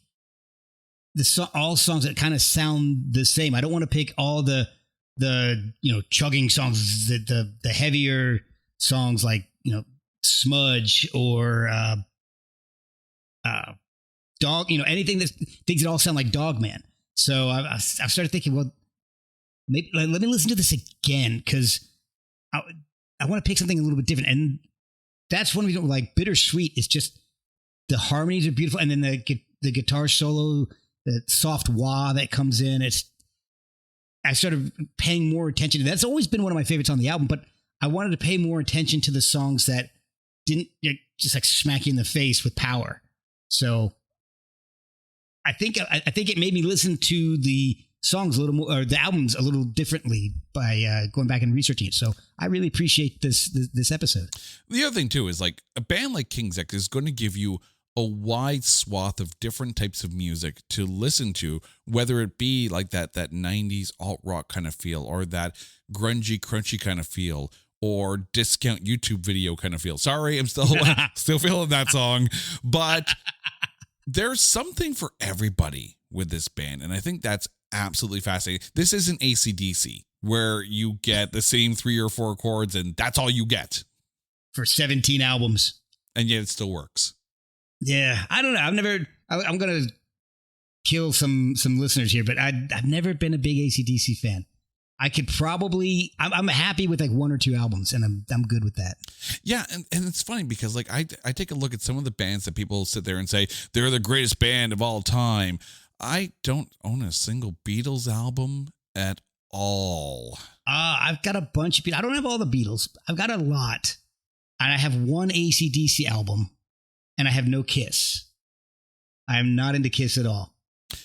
all songs that kind of sound the same. I don't want to pick all the chugging songs, the heavier songs like Smudge or Dog, anything things that all sound like Dog Man. So I've started thinking, well, maybe let me listen to this again, because I want to pick something a little bit different. And that's one reason, like Bittersweet, is just the harmonies are beautiful. And then the guitar solo, the soft wah that comes in. I started paying more attention. That's always been one of my favorites on the album, but I wanted to pay more attention to the songs that didn't just like smack you in the face with power. So I think it made me listen to the songs a little more, or the albums a little differently by going back and researching it. So I really appreciate this episode. The other thing too is like a band like King's X is going to give you a wide swath of different types of music to listen to, whether it be like that 90s alt rock kind of feel, or that grungy, crunchy kind of feel, or discount YouTube video kind of feel. Sorry, I'm still feeling that song, but there's something for everybody with this band. And I think that's absolutely fascinating. This isn't AC/DC where you get the same 3 or 4 chords and that's all you get for 17 albums. And yet it still works. Yeah. I don't know. I'm going to kill some listeners here, but I've never been a big AC/DC fan. I could probably, I'm happy with like 1 or 2 albums, and I'm good with that. Yeah, and it's funny because like I take a look at some of the bands that people sit there and say they're the greatest band of all time. I don't own a single Beatles album at all. I've got a bunch of Beatles. I don't have all the Beatles. I've got a lot, and I have 1 AC/DC album, and I have no Kiss. I am not into Kiss at all.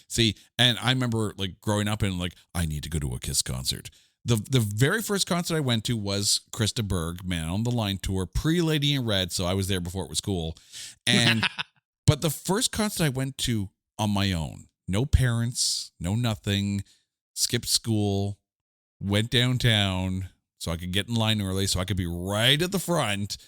See, and I remember like growing up and like, I need to go to a Kiss concert. The very first concert I went to was Krista Berg, Man on the Line tour, pre-Lady in Red, so I was there before it was cool. And but the first concert I went to on my own, no parents, no nothing, skipped school, went downtown so I could get in line early so I could be right at the front,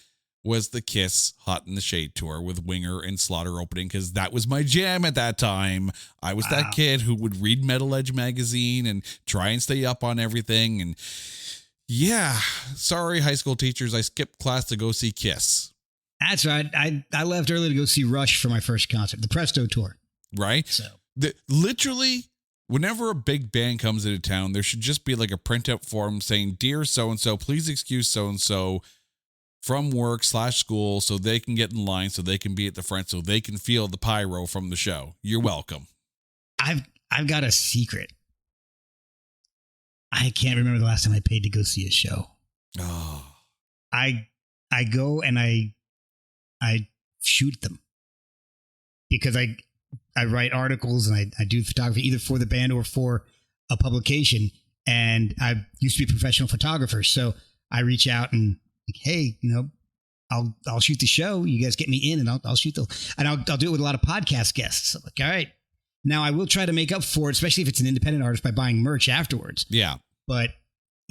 was the Kiss Hot in the Shade tour with Winger and Slaughter opening, because that was my jam at that time. I was that kid who would read Metal Edge magazine and try and stay up on everything. And yeah, sorry, high school teachers, I skipped class to go see Kiss. That's right. I left early to go see Rush for my first concert, the Presto tour. Right? So literally, whenever a big band comes into town, there should just be like a printout form saying, "Dear so-and-so, please excuse so-and-so from work/school so they can get in line, so they can be at the front, so they can feel the pyro from the show. You're welcome." I've got a secret. I can't remember the last time I paid to go see a show. Oh. I go and I shoot them because I write articles and I do photography either for the band or for a publication. And I used to be a professional photographer, so I reach out and like, hey, I'll shoot the show. You guys get me in, and I'll shoot I'll do it with a lot of podcast guests. I'm like, all right. Now I will try to make up for it, especially if it's an independent artist, by buying merch afterwards. Yeah. But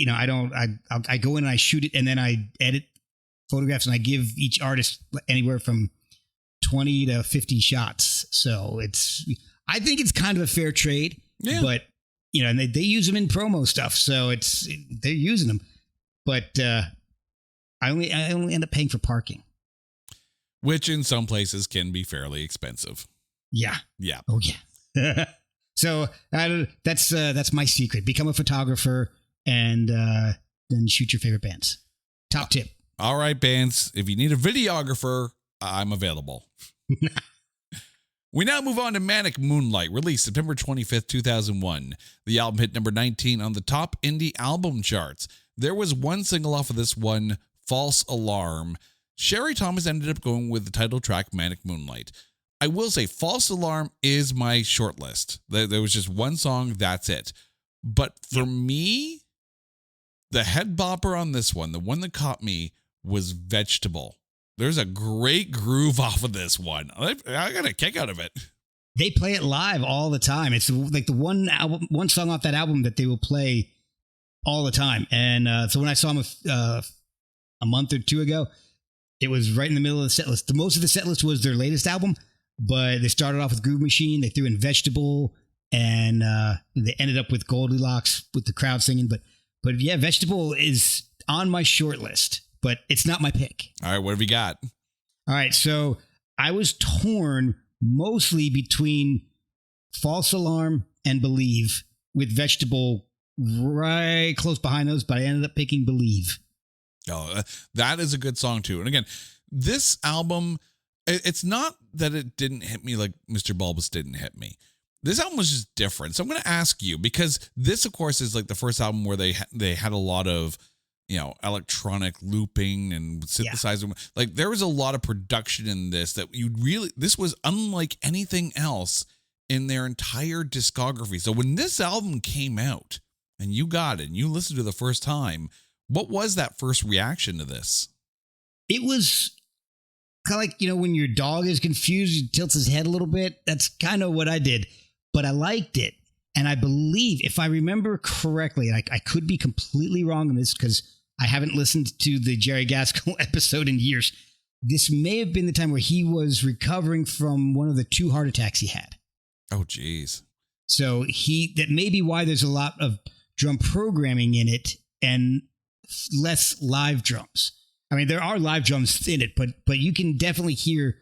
I don't. I go in and I shoot it, and then I edit photographs, and I give each artist anywhere from 20 to 50 shots. So I think it's kind of a fair trade. Yeah. But and they use them in promo stuff, so they're using them. But I only end up paying for parking, which in some places can be fairly expensive. Yeah. Yeah. Oh yeah. So that's my secret. Become a photographer and then shoot your favorite bands. Top tip. All right, bands. If you need a videographer, I'm available. We now move on to Manic Moonlight, released September 25th, 2001. The album hit number 19 on the top indie album charts. There was one single off of this one, False Alarm. Sherry Thomas ended up going with the title track, Manic Moonlight. I will say False Alarm is my short list. There was just one song, that's it. But for me, the head bopper on this one, the one that caught me, was Vegetable. There's a great groove off of this one. I got a kick out of it. They play it live all the time. It's like the one song off that album that they will play all the time. And so when I saw them a month or two ago, it was right in the middle of the set list. The most of the set list was their latest album, but they started off with Groove Machine. They threw in Vegetable, and they ended up with Goldilocks with the crowd singing. But yeah, Vegetable is on my short list, but it's not my pick. All right, what have you got? All right, so I was torn mostly between False Alarm and Believe, with Vegetable right close behind those, but I ended up picking Believe. Oh, that is a good song too. And again, this album, it's not that it didn't hit me like Mr. Bulbous didn't hit me. This album was just different. So I'm going to ask you, because this, of course, is like the first album where they had a lot of, electronic looping and synthesizer. Yeah. Like there was a lot of production in this that this was unlike anything else in their entire discography. So when this album came out and you got it and you listened to it the first time, what was that first reaction to this? It was kind of like, when your dog is confused, he tilts his head a little bit. That's kind of what I did, but I liked it. And I believe, if I remember correctly, and I could be completely wrong on this because I haven't listened to the Jerry Gaskell episode in years. This may have been the time where he was recovering from one of the 2 heart attacks he had. Oh, geez. So that may be why there's a lot of drum programming in it and less live drums. I mean, there are live drums in it, but you can definitely hear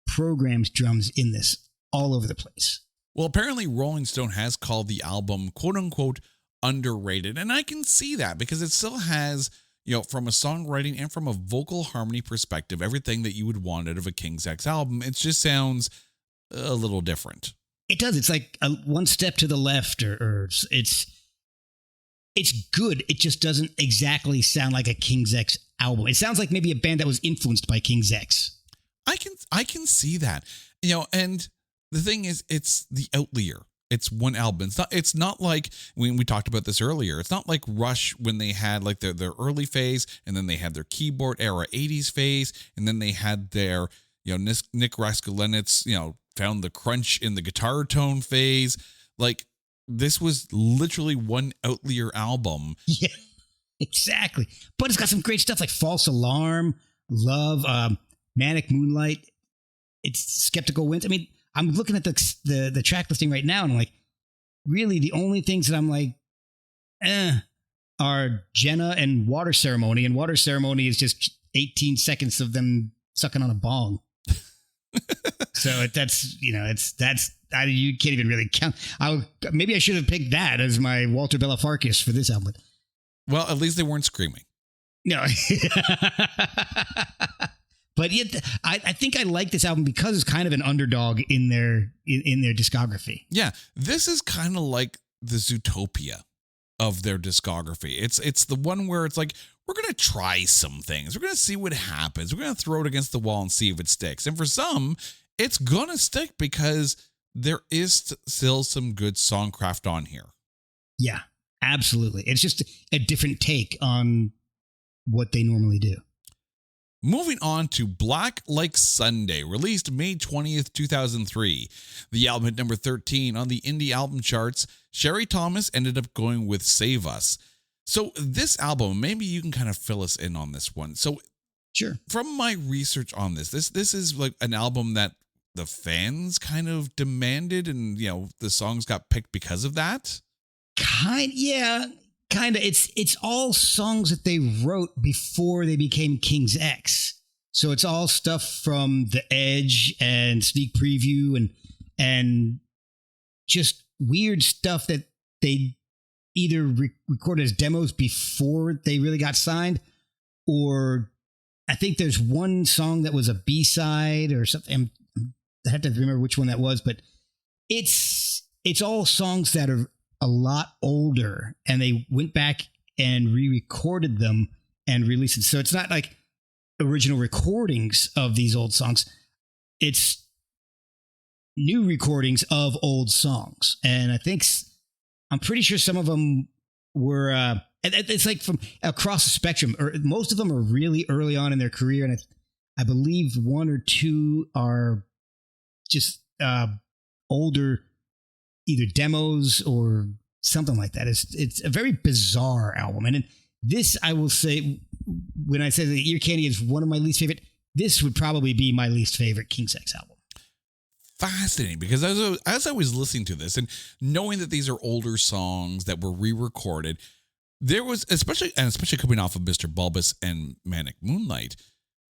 programmed drums in this all over the place. Well, apparently Rolling Stone has called the album, quote unquote, underrated. And I can see that because it still has, from a songwriting and from a vocal harmony perspective, everything that you would want out of a King's X album. It just sounds a little different. It does. It's like one step to the left, or it's good. It just doesn't exactly sound like a King's X album. It sounds like maybe a band that was influenced by King's X. I can see that, and the thing is, it's the outlier. It's one album. It's not like when we talked about this earlier. It's not like Rush when they had like their early phase, and then they had their keyboard era 80s phase, and then they had their, Nick Raskulinecz, found the crunch in the guitar tone phase. Like this was literally one outlier album. Yeah, exactly. But it's got some great stuff like False Alarm, Love, Manic Moonlight. It's Skeptical Winds. I mean, I'm looking at the track listing right now, and I'm like, really, the only things that I'm like, are Jenna and Water Ceremony, and Water Ceremony is just 18 seconds of them sucking on a bong. So you can't even really count. Maybe I should have picked that as my Walter Belafarkas for this album. Well, at least they weren't screaming. No. But yet, I think I like this album because it's kind of an underdog in their discography. Yeah, this is kind of like the Zootopia of their discography. It's the one where it's like, we're going to try some things. We're going to see what happens. We're going to throw it against the wall and see if it sticks. And for some, it's going to stick because there is still some good songcraft on here. Yeah, absolutely. It's just a different take on what they normally do. Moving on to Black Like Sunday, released May 20th, 2003. The album hit number 13 on the indie album charts. Sherry Thomas ended up going with Save Us. So this album, maybe you can kind of fill us in on this one. So sure. From my research on this is like an album that the fans kind of demanded, and the songs got picked because of that. Kind of. It's all songs that they wrote before they became King's X. So it's all stuff from The Edge and Sneak Preview and just weird stuff that they either recorded as demos before they really got signed, or I think there's one song that was a B-side or something. I have to remember which one that was, but it's all songs that are a lot older, and they went back and re-recorded them and released it. So it's not like original recordings of these old songs. It's new recordings of old songs. And I'm pretty sure some of them were, it's like from across the spectrum, or most of them are really early on in their career. And I believe one or two are just older, either demos or something like that. It's a very bizarre album. And this, I will say, when I say that Ear Candy is one of my least favorite, this would probably be my least favorite King's X album. Fascinating, because as I was listening to this and knowing that these are older songs that were re-recorded, there was, especially coming off of Mr. Bulbous and Manic Moonlight,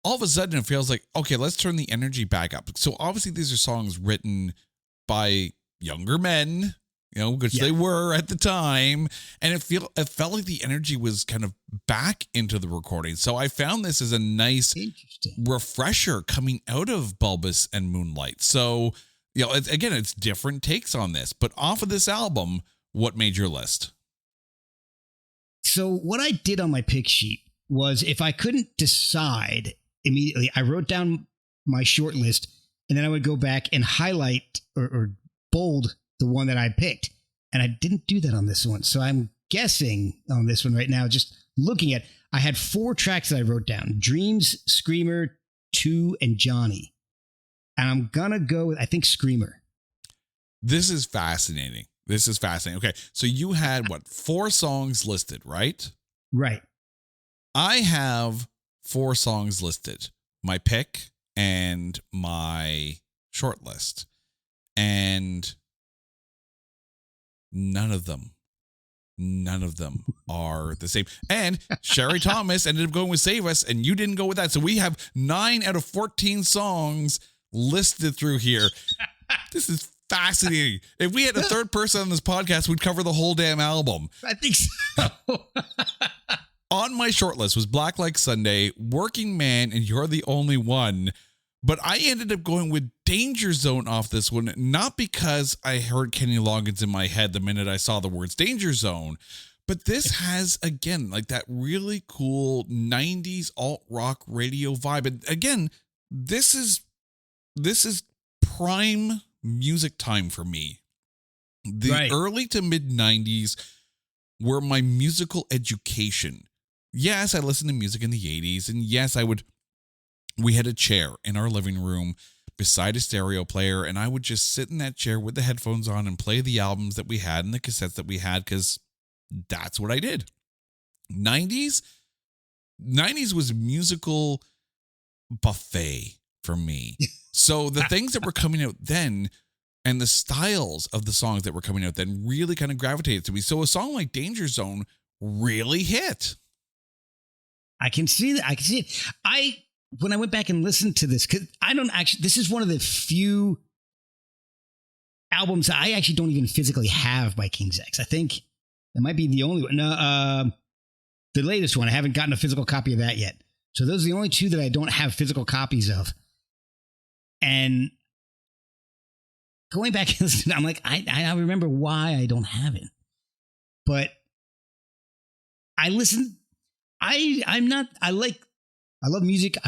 all of a sudden it feels like, okay, let's turn the energy back up. So obviously these are songs written by younger men, which they were at the time. And it felt like the energy was kind of back into the recording. So I found this as a nice refresher coming out of Bulbous and Moonlight. So, it's different takes on this. But off of this album, what made your list? So what I did on my pick sheet was, if I couldn't decide immediately, I wrote down my short list, and then I would go back and highlight or bold the one that I picked. And I didn't do that on this one. So I'm guessing on this one right now, just looking at, I had 4 tracks that I wrote down: Dreams, Screamer, 2, and Johnny. And I'm going to go with, I think, Screamer. This is fascinating. Okay, so you had 4 songs listed, right? Right. I have 4 songs listed, my pick and my short list. And none of them are the same. And Sherry Thomas ended up going with Save Us, and you didn't go with that. So we have 9 out of 14 songs listed through here. This is fascinating. If we had a third person on this podcast, we'd cover the whole damn album. I think so. On my short list was Black Like Sunday, Working Man, and You're the Only One. But I ended up going with Danger Zone off this one, not because I heard Kenny Loggins in my head the minute I saw the words Danger Zone, but this has, again, like that really cool 90s alt rock radio vibe. And again, this is prime music time for me. The early to mid 90s were my musical education. Yes, I listened to music in the 80s, and yes, we had a chair in our living room beside a stereo player, and I would just sit in that chair with the headphones on and play the albums that we had and the cassettes that we had, because that's what I did. 90s was musical buffet for me. So the things that were coming out then and the styles of the songs that were coming out then really kind of gravitated to me. So a song like Danger Zone really hit. I can see that. I can see it. When I went back and listened to this, because this is one of the few albums I actually don't even physically have by King's X. I think it might be the only one. No, the latest one, I haven't gotten a physical copy of that yet. So those are the only 2 that I don't have physical copies of. And going back and listening, I'm like, I remember why I don't have it. But I listen. I love music.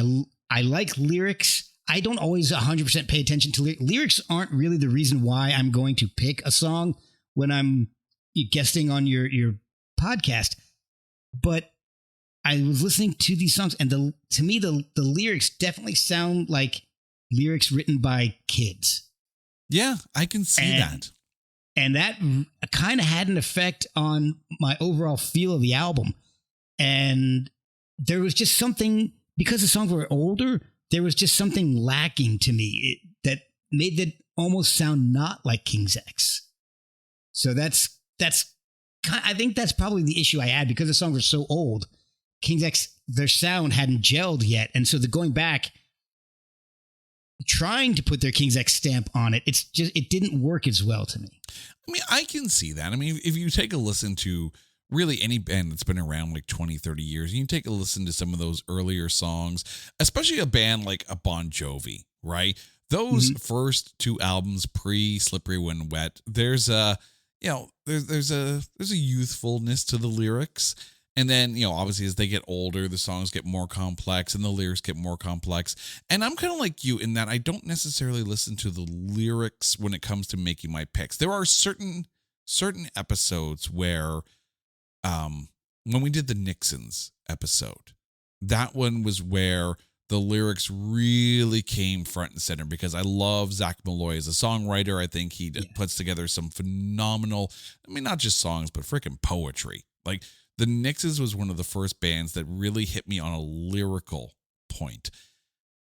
I like lyrics. I don't always 100% pay attention to lyrics. Lyrics aren't really the reason why I'm going to pick a song when I'm guesting on your podcast. But I was listening to these songs, and to me, the lyrics definitely sound like lyrics written by kids. Yeah, I can see that. And that kind of had an effect on my overall feel of the album. And there was just something, because the songs were older, there was just something lacking to me that made it almost sound not like King's X. So I think that's probably the issue I had, because the songs were so old. King's X, their sound hadn't gelled yet. And so going back, trying to put their King's X stamp on it, it didn't work as well to me. I mean, I can see that. I mean, if you take a listen to really any band that's been around like 20, 30 years, you can take a listen to some of those earlier songs, especially a band like a Bon Jovi, right? Those first 2 albums, pre-Slippery When Wet, there's a youthfulness to the lyrics. And then, obviously as they get older, the songs get more complex and the lyrics get more complex. And I'm kind of like you in that I don't necessarily listen to the lyrics when it comes to making my picks. There are certain episodes where, when we did the Nixons episode, that one was where the lyrics really came front and center, because I love Zach Malloy as a songwriter. I think he puts together some phenomenal, not just songs, but freaking poetry. Like the Nixons was one of the first bands that really hit me on a lyrical point.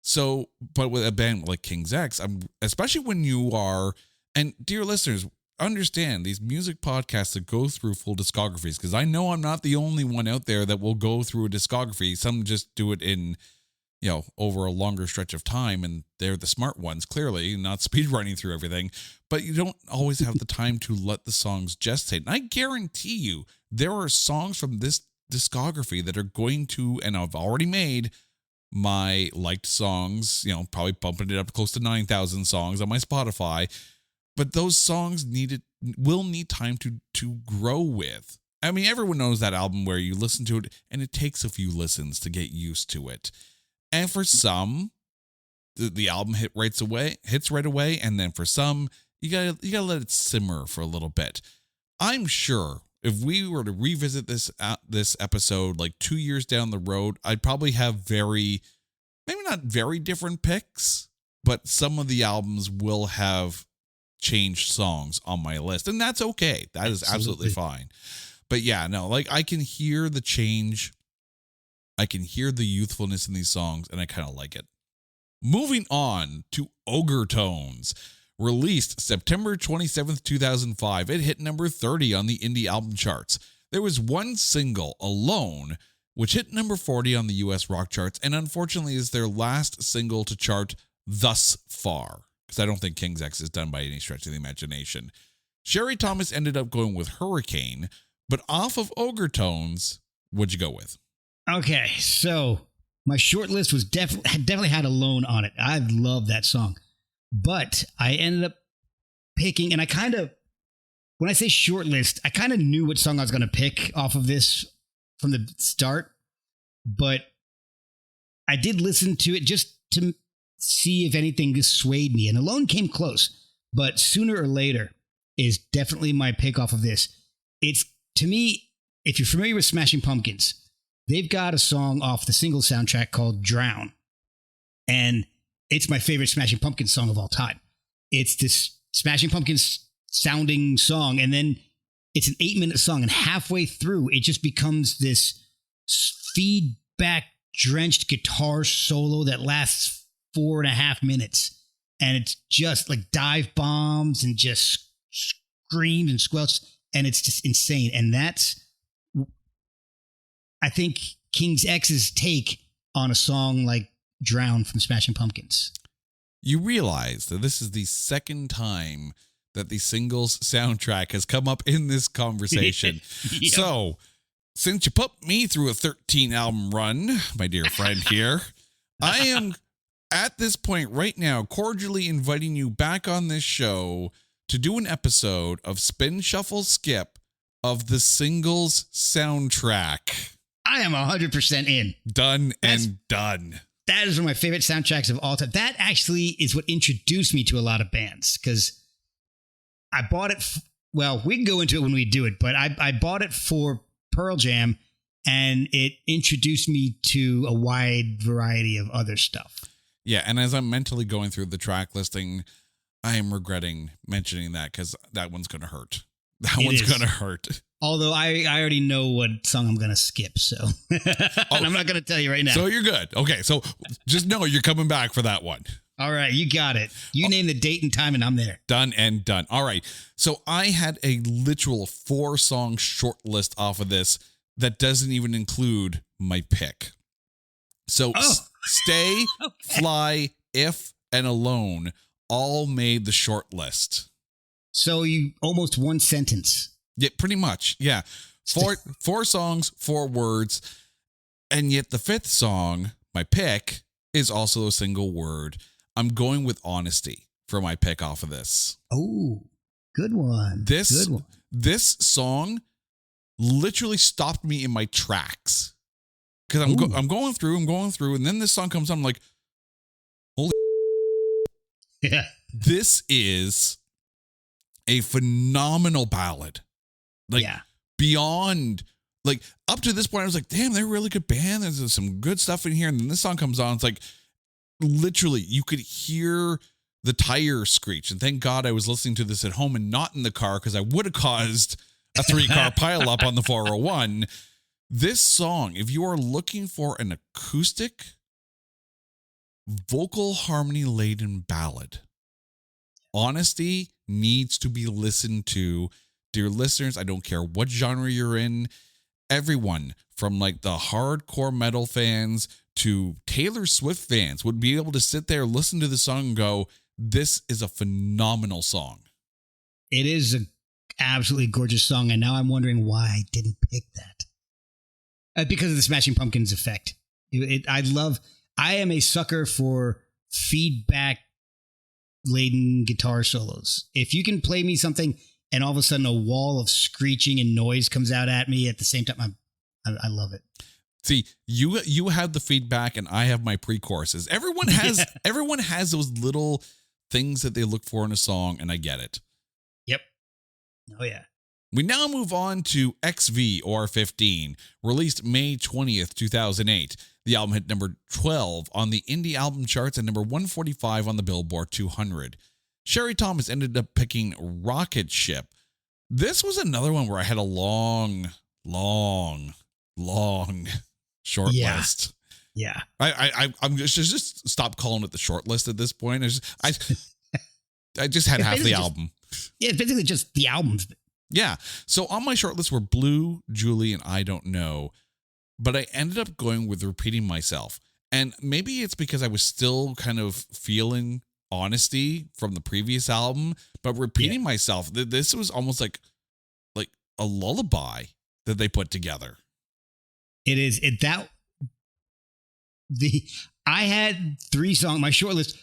So, but with a band like King's X, especially when you are, and dear listeners, understand these music podcasts that go through full discographies, because I know I'm not the only one out there that will go through a discography. Some just do it in over a longer stretch of time, and they're the smart ones, clearly, not speed running through everything, but you don't always have the time to let the songs gestate. And I guarantee you, there are songs from this discography that are going to, and I've already made my liked songs, probably bumping it up close to 9,000 songs on my Spotify, but those songs will need time to grow with. I mean, everyone knows that album where you listen to it and it takes a few listens to get used to it. And for some, the album hits right away, and then for some, you gotta let it simmer for a little bit. I'm sure if we were to revisit this episode like 2 years down the road, I'd probably have maybe not very different picks, but some of the albums will have changed songs on my list, and that's okay. That is absolutely fine. But yeah, no, like I can hear the change. I can hear the youthfulness in these songs, and I kind of like it. Moving on to Ogre Tones. Released September 27th, 2005. It hit number 30 on the indie album charts. There was one single, Alone, which hit number 40 on the US rock charts, and unfortunately is their last single to chart thus far, because I don't think King's X is done by any stretch of the imagination. Sherry Thomas ended up going with Hurricane, but off of Ogre Tones, what'd you go with? Okay, so my short list was definitely had Alone on it. I love that song. But I ended up picking, and when I say short list, I kind of knew what song I was going to pick off of this from the start. But I did listen to it just to see if anything swayed me. And Alone came close. But Sooner or Later is definitely my pick off of this. It's, to me, if you're familiar with Smashing Pumpkins, they've got a song off the single soundtrack called Drown. And it's my favorite Smashing Pumpkins song of all time. It's this Smashing Pumpkins sounding song, and then it's an 8-minute song, and halfway through, it just becomes this feedback-drenched guitar solo that lasts 4.5 minutes. And it's just like dive bombs and just screams and squelches, and it's just insane. And that's, I think, King's X's take on a song like Drown from Smashing Pumpkins. You realize that this is the second time that the singles soundtrack has come up in this conversation. Yep. So, since you put me through a 13 album run, my dear friend here, I am at this point right now cordially inviting you back on this show to do an episode of Spin Shuffle Skip of the singles soundtrack. I am 100% in. Done and done. That is one of my favorite soundtracks of all time. That actually is what introduced me to a lot of bands, because I bought it. Well, we can go into it when we do it, but I bought it for Pearl Jam, and it introduced me to a wide variety of other stuff. Yeah, and as I'm mentally going through the track listing, I am regretting mentioning that, because that one's going to hurt. That one's going to hurt. Although I already know what song I'm going to skip, so I'm not going to tell you right now. So you're good. Okay, so just know you're coming back for that one. All right, you got it. You name the date and time, and I'm there. Done and done. All right, so I had a literal 4-song short list off of this that doesn't even include my pick. So Stay, okay. Fly, If, and Alone all made the short list. So you almost one sentence. Yeah, pretty much. Yeah. 4 songs, 4 words. And yet the 5th song, my pick, is also a single word. I'm going with Honesty for my pick off of this. Oh, good one. This song literally stopped me in my tracks. Because I'm going through, and then this song comes on, I'm like, holy yeah. This is a phenomenal ballad. Like, beyond, like, up to this point, I was like, damn, they're a really good band. There's some good stuff in here. And then this song comes on. It's like, literally, you could hear the tire screech. And thank God I was listening to this at home and not in the car, because I would have caused a 3-car pileup on the 401. This song, if you are looking for an acoustic, vocal harmony laden ballad, Honesty needs to be listened to. Dear listeners, I don't care what genre you're in. Everyone from like the hardcore metal fans to Taylor Swift fans would be able to sit there, listen to the song and go, this is a phenomenal song. It is an absolutely gorgeous song, and now I'm wondering why I didn't pick that. Because of the Smashing Pumpkins effect. I am a sucker for feedback-laden guitar solos. If you can play me something and all of a sudden a wall of screeching and noise comes out at me at the same time, I love it. See, you have the feedback and I have my pre-choruses. Everyone has those little things that they look for in a song, and I get it. Yep. Oh, yeah. We now move on to XV or 15, released May 20th, 2008. The album hit number 12 on the indie album charts and number 145 on the Billboard 200. Sherry Thomas ended up picking Rocket Ship. This was another one where I had a long short list. Yeah. I'm just stop calling it the short list at this point. I just had half the album. Yeah, it's basically just the albums. Yeah. So on my short list were Blue, Julie, and I Don't Know. But I ended up going with Repeating Myself. And maybe it's because I was still kind of feeling honesty from the previous album. But Repeating Myself, this was almost like a lullaby that they put together. It is. I had 3 songs. My short list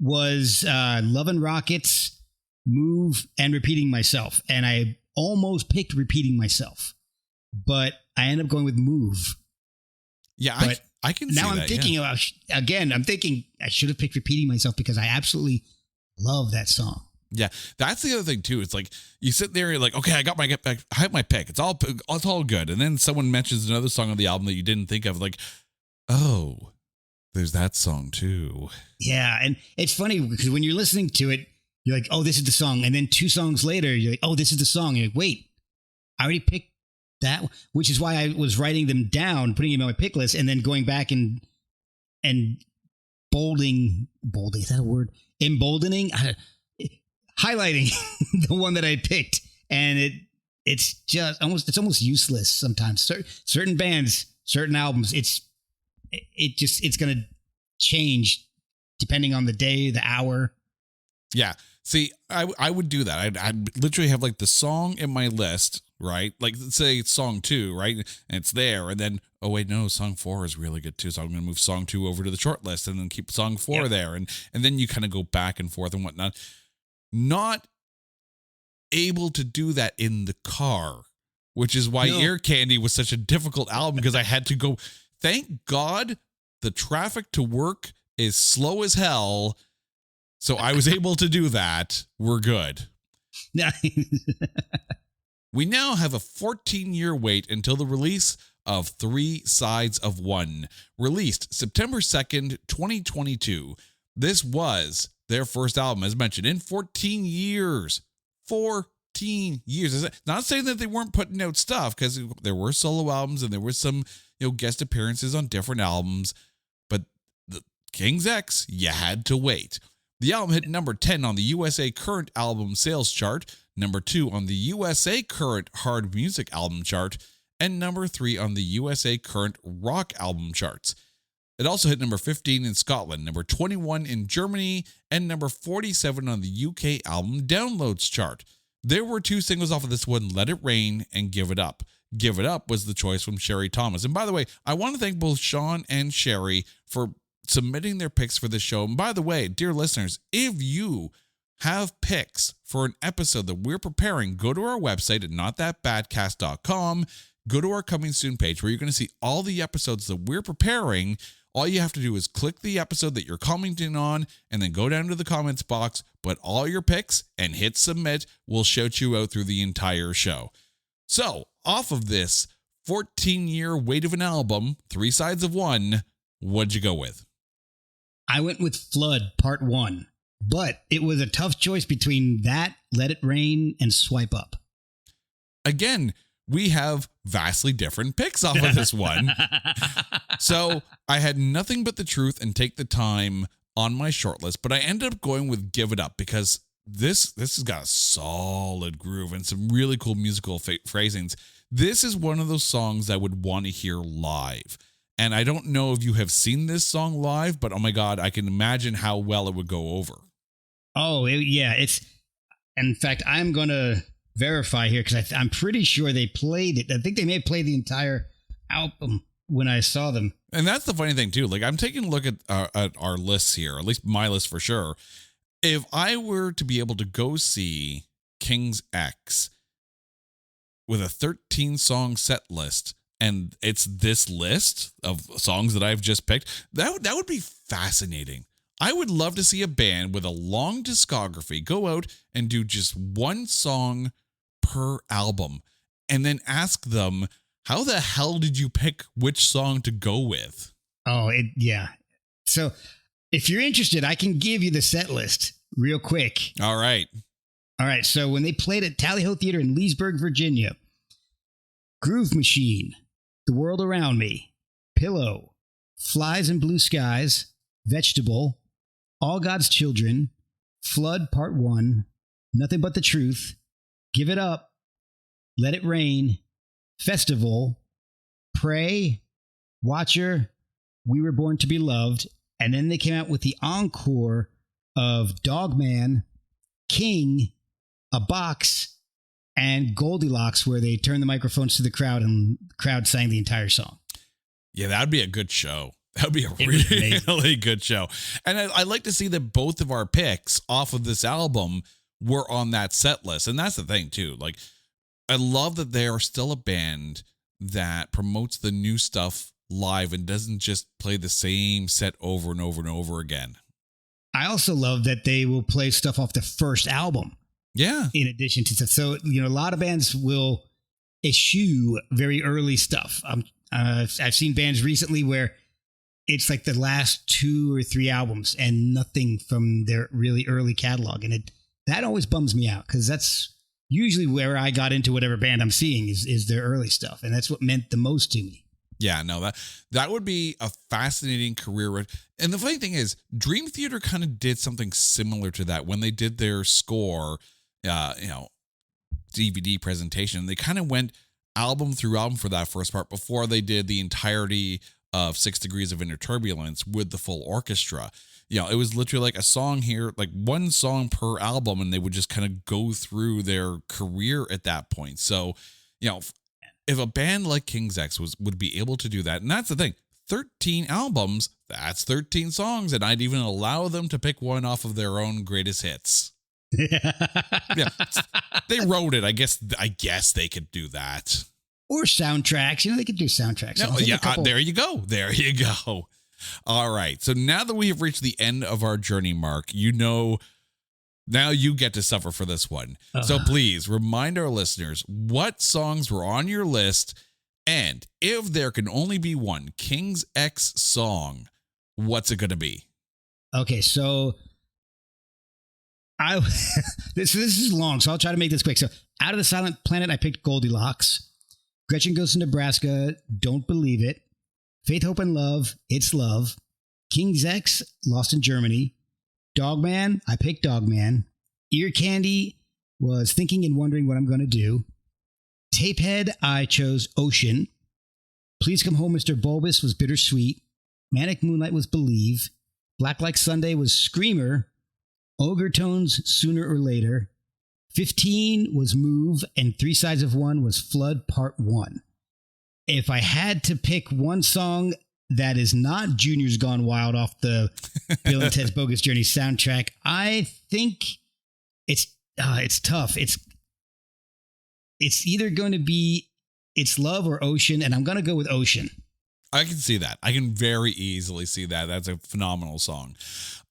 was Love and Rockets, Move, and Repeating Myself. And I almost picked Repeating Myself. But I ended up going with Move. Yeah, I can see that. Now I'm thinking about, again, I'm thinking I should have picked Repeating Myself because I absolutely love that song. Yeah, that's the other thing too. It's like you sit there, you're like, okay, I have my pick. It's all good. And then someone mentions another song on the album that you didn't think of, like, oh, there's that song too. Yeah, and it's funny because when you're listening to it, you're like, oh, this is the song. And then 2 songs later, you're like, oh, this is the song. And you're like, wait, I already picked that, which is why I was writing them down, putting them on my pick list, and then going back and bolding, is that a word? Emboldening, highlighting the one that I picked, and it's just almost useless sometimes. Certain bands, certain albums, it's gonna change depending on the day, the hour. Yeah. See, I would do that. I'd literally have like the song in my list, right? Like, let's say it's song 2, right? And it's there. And then, oh, wait, no, song 4 is really good too. So I'm going to move song 2 over to the short list and then keep song 4 there. And then you kind of go back and forth and whatnot. Not able to do that in the car, which is why Ear Candy was such a difficult album because I had to go. Thank God the traffic to work is slow as hell. So I was able to do that. We're good. We now have a 14-year wait until the release of 3 Sides of One, released September 2nd, 2022. This was their first album, as mentioned, in 14 years. 14 years. Not saying that they weren't putting out stuff, because there were solo albums and there were some guest appearances on different albums, but the King's X, you had to wait. The album hit number 10 on the USA Current Album Sales Chart, number 2 on the USA Current Hard Music Album Chart, and number 3 on the USA Current Rock Album Charts. It also hit number 15 in Scotland, number 21 in Germany, and number 47 on the UK Album Downloads Chart. There were 2 singles off of this one, Let It Rain and Give It Up. Give It Up was the choice from Sherry Thomas. And by the way, I want to thank both Sean and Sherry for submitting their picks for the show. And by the way, dear listeners, if you have picks for an episode that we're preparing, go to our website at notthatbadcast.com. Go to our coming soon page where you're going to see all the episodes that we're preparing. All you have to do is click the episode that you're commenting on and then go down to the comments box, put all your picks and hit submit. We'll shout you out through the entire show. So off of this 14-year wait of an album, 3 Sides of One, what'd you go with? I went with Flood Part 1, but it was a tough choice between that, Let It Rain, and Swipe Up. Again, we have vastly different picks off of this one. So I had Nothing But the Truth and Take the Time on my shortlist, but I ended up going with Give It Up because this has got a solid groove and some really cool musical phrasings. This is one of those songs I would want to hear live. And I don't know if you have seen this song live, but oh my God, I can imagine how well it would go over. Oh, yeah. In fact, I'm going to verify here because I'm pretty sure they played it. I think they may have played the entire album when I saw them. And that's the funny thing, too. Like, I'm taking a look at our lists here, at least my list for sure. If I were to be able to go see King's X with a 13-song set list, and it's this list of songs that I've just picked, that would be fascinating. I would love to see a band with a long discography go out and do just one song per album and then ask them, how the hell did you pick which song to go with? Oh, yeah. So if you're interested, I can give you the set list real quick. All right. So when they played at Tally Ho Theater in Leesburg, Virginia, Groove Machine, The World Around Me, Pillow, Flies in Blue Skies, Vegetable, All God's Children, Flood Part 1, Nothing But the Truth, Give It Up, Let It Rain, Festival, Pray, Watcher, We Were Born to Be Loved, and then they came out with the encore of Dogman, King, A Box, and Goldilocks, where they turned the microphones to the crowd and the crowd sang the entire song. Yeah, that'd be a good show. That would be a really good show. And I like to see that both of our picks off of this album were on that set list. And that's the thing, too. Like, I love that they are still a band that promotes the new stuff live and doesn't just play the same set over and over and over again. I also love that they will play stuff off the first album. Yeah. In addition to stuff. So, a lot of bands will eschew very early stuff. I've seen bands recently where it's like the last 2 or 3 albums and nothing from their really early catalog. And that always bums me out because that's usually where I got into whatever band I'm seeing is their early stuff. And that's what meant the most to me. Yeah, no, that would be a fascinating career. And the funny thing is, Dream Theater kind of did something similar to that when they did their score, DVD presentation. They kind of went album through album for that first part before they did the entirety of 6 Degrees of Inner Turbulence with the full orchestra. It was literally like a song here, like one song per album, and they would just kind of go through their career at that point. So, if a band like King's X would be able to do that, and that's the thing, 13 albums, that's 13 songs, and I'd even allow them to pick one off of their own greatest hits. Yeah, they wrote it. I guess they could do that. Or soundtracks. They could do soundtracks. No, yeah, there you go. There you go. All right. So now that we have reached the end of our journey, Marc, now you get to suffer for this one. So please remind our listeners what songs were on your list, and if there can only be one King's X song, what's it going to be? Okay, so this is long, so I'll try to make this quick. So out of the Silent Planet, I picked Goldilocks. Gretchen Goes to Nebraska, Don't Believe It. Faith, Hope, and Love, It's Love. King's X, Lost in Germany. Dogman, I picked Dogman. Ear Candy was Thinking and Wondering What I'm Gonna Do. Tapehead, I chose Ocean. Please Come Home, Mr. Bulbous was Bittersweet. Manic Moonlight was Believe. Black Like Sunday was Screamer. Ogre Tones, Sooner or Later. 15 was Move, and 3 Sides of One was Flood Part 1. If I had to pick one song that is not Junior's Gone Wild off the Bill and Ted's Bogus Journey soundtrack, I think it's tough. It's either going to be It's Love or Ocean, and I'm going to go with Ocean. I can see that. I can very easily see that. That's a phenomenal song.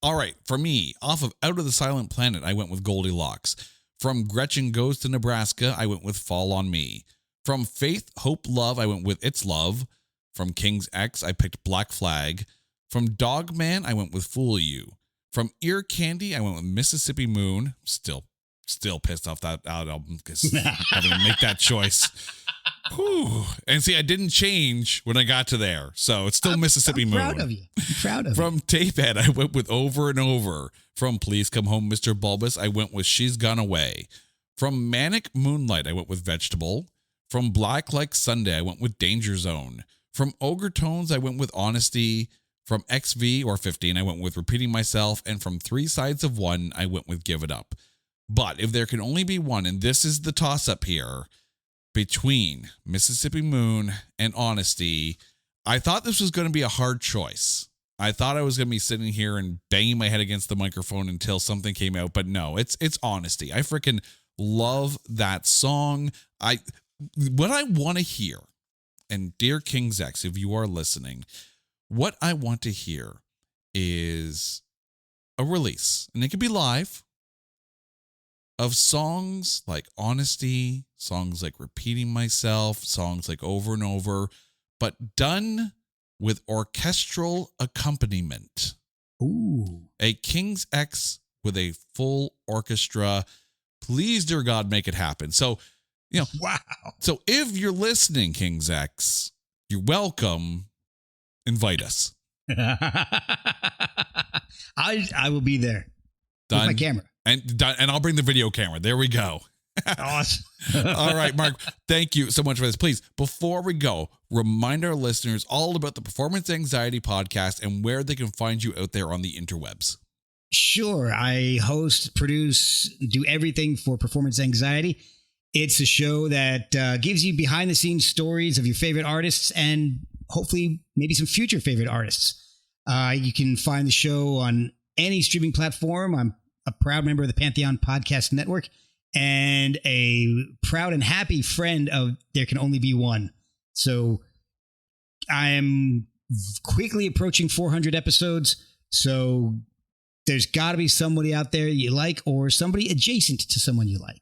All right, for me, off of Out of the Silent Planet, I went with Goldilocks. From Gretchen Goes to Nebraska, I went with Fall on Me. From Faith, Hope, Love, I went with It's Love. From King's X, I picked Black Flag. From Dogman, I went with Fool You. From Ear Candy, I went with Mississippi Moon. Still pissed off that album because having to make that choice. Whew. And see, I didn't change when I got to there. So it's still Mississippi Moon. I'm proud of you. From Tapehead, I went with Over and Over. From Please Come Home, Mr. Bulbous, I went with She's Gone Away. From Manic Moonlight, I went with Vegetable. From Black Like Sunday, I went with Danger Zone. From Ogre Tones, I went with Honesty. From XV or 15, I went with Repeating Myself. And from Three Sides of One, I went with Give It Up. But if there can only be one, and this is the toss-up here, between Mississippi Moon and Honesty, I thought this was going to be a hard choice. I thought I was going to be sitting here and banging my head against the microphone until something came out, but no, it's Honesty. I freaking love that song. What I want to hear, and dear King's X, if you are listening, what I want to hear is a release, and it could be live, of songs like Honesty, songs like Repeating Myself, songs like Over and Over, but done with orchestral accompaniment. Ooh. A King's X with a full orchestra. Please, dear God, make it happen. So, Wow. So if you're listening, King's X, you're welcome. Invite us. I will be there. Done. With my camera. And I'll bring the video camera. There we go. Awesome. All right, Mark, thank you so much for this. Please, before we go, remind our listeners all about the Performance Anxiety Podcast and where they can find you out there on the interwebs. Sure. I host, produce, do everything for Performance Anxiety. It's a show that gives you behind-the-scenes stories of your favorite artists and hopefully maybe some future favorite artists. You can find the show on any streaming platform. I'm a proud member of the Pantheon Podcast Network and a proud and happy friend of There Can Only Be One. So I am quickly approaching 400 episodes. So there's got to be somebody out there you like or somebody adjacent to someone you like.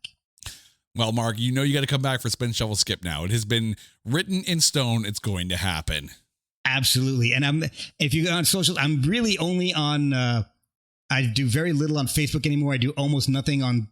Well, Mark, you got to come back for Spin Shuffle Skip now. It has been written in stone. It's going to happen. Absolutely. And if you go on social, I'm really only on, I do very little on Facebook anymore. I do almost nothing on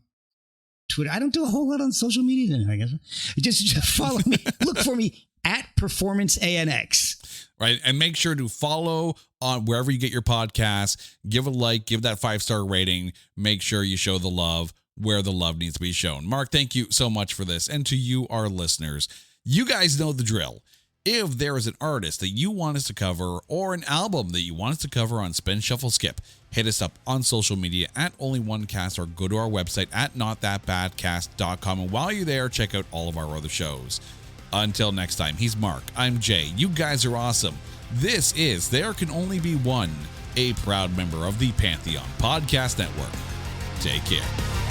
Twitter. I don't do a whole lot on social media anymore, I guess. Just follow me. Look for me at Performance ANX. Right. And make sure to follow on wherever you get your podcasts. Give a like, give that 5-star rating. Make sure you show the love where the love needs to be shown. Mark, thank you so much for this. And to you, our listeners, you guys know the drill. If there is an artist that you want us to cover or an album that you want us to cover on Spin Shuffle Skip, hit us up on social media at OnlyOneCast or go to our website at notthatbadcast.com. And while you're there, check out all of our other shows. Until next time, he's Mark. I'm Jay. You guys are awesome. This is There Can Only Be One, a proud member of the Pantheon Podcast Network. Take care.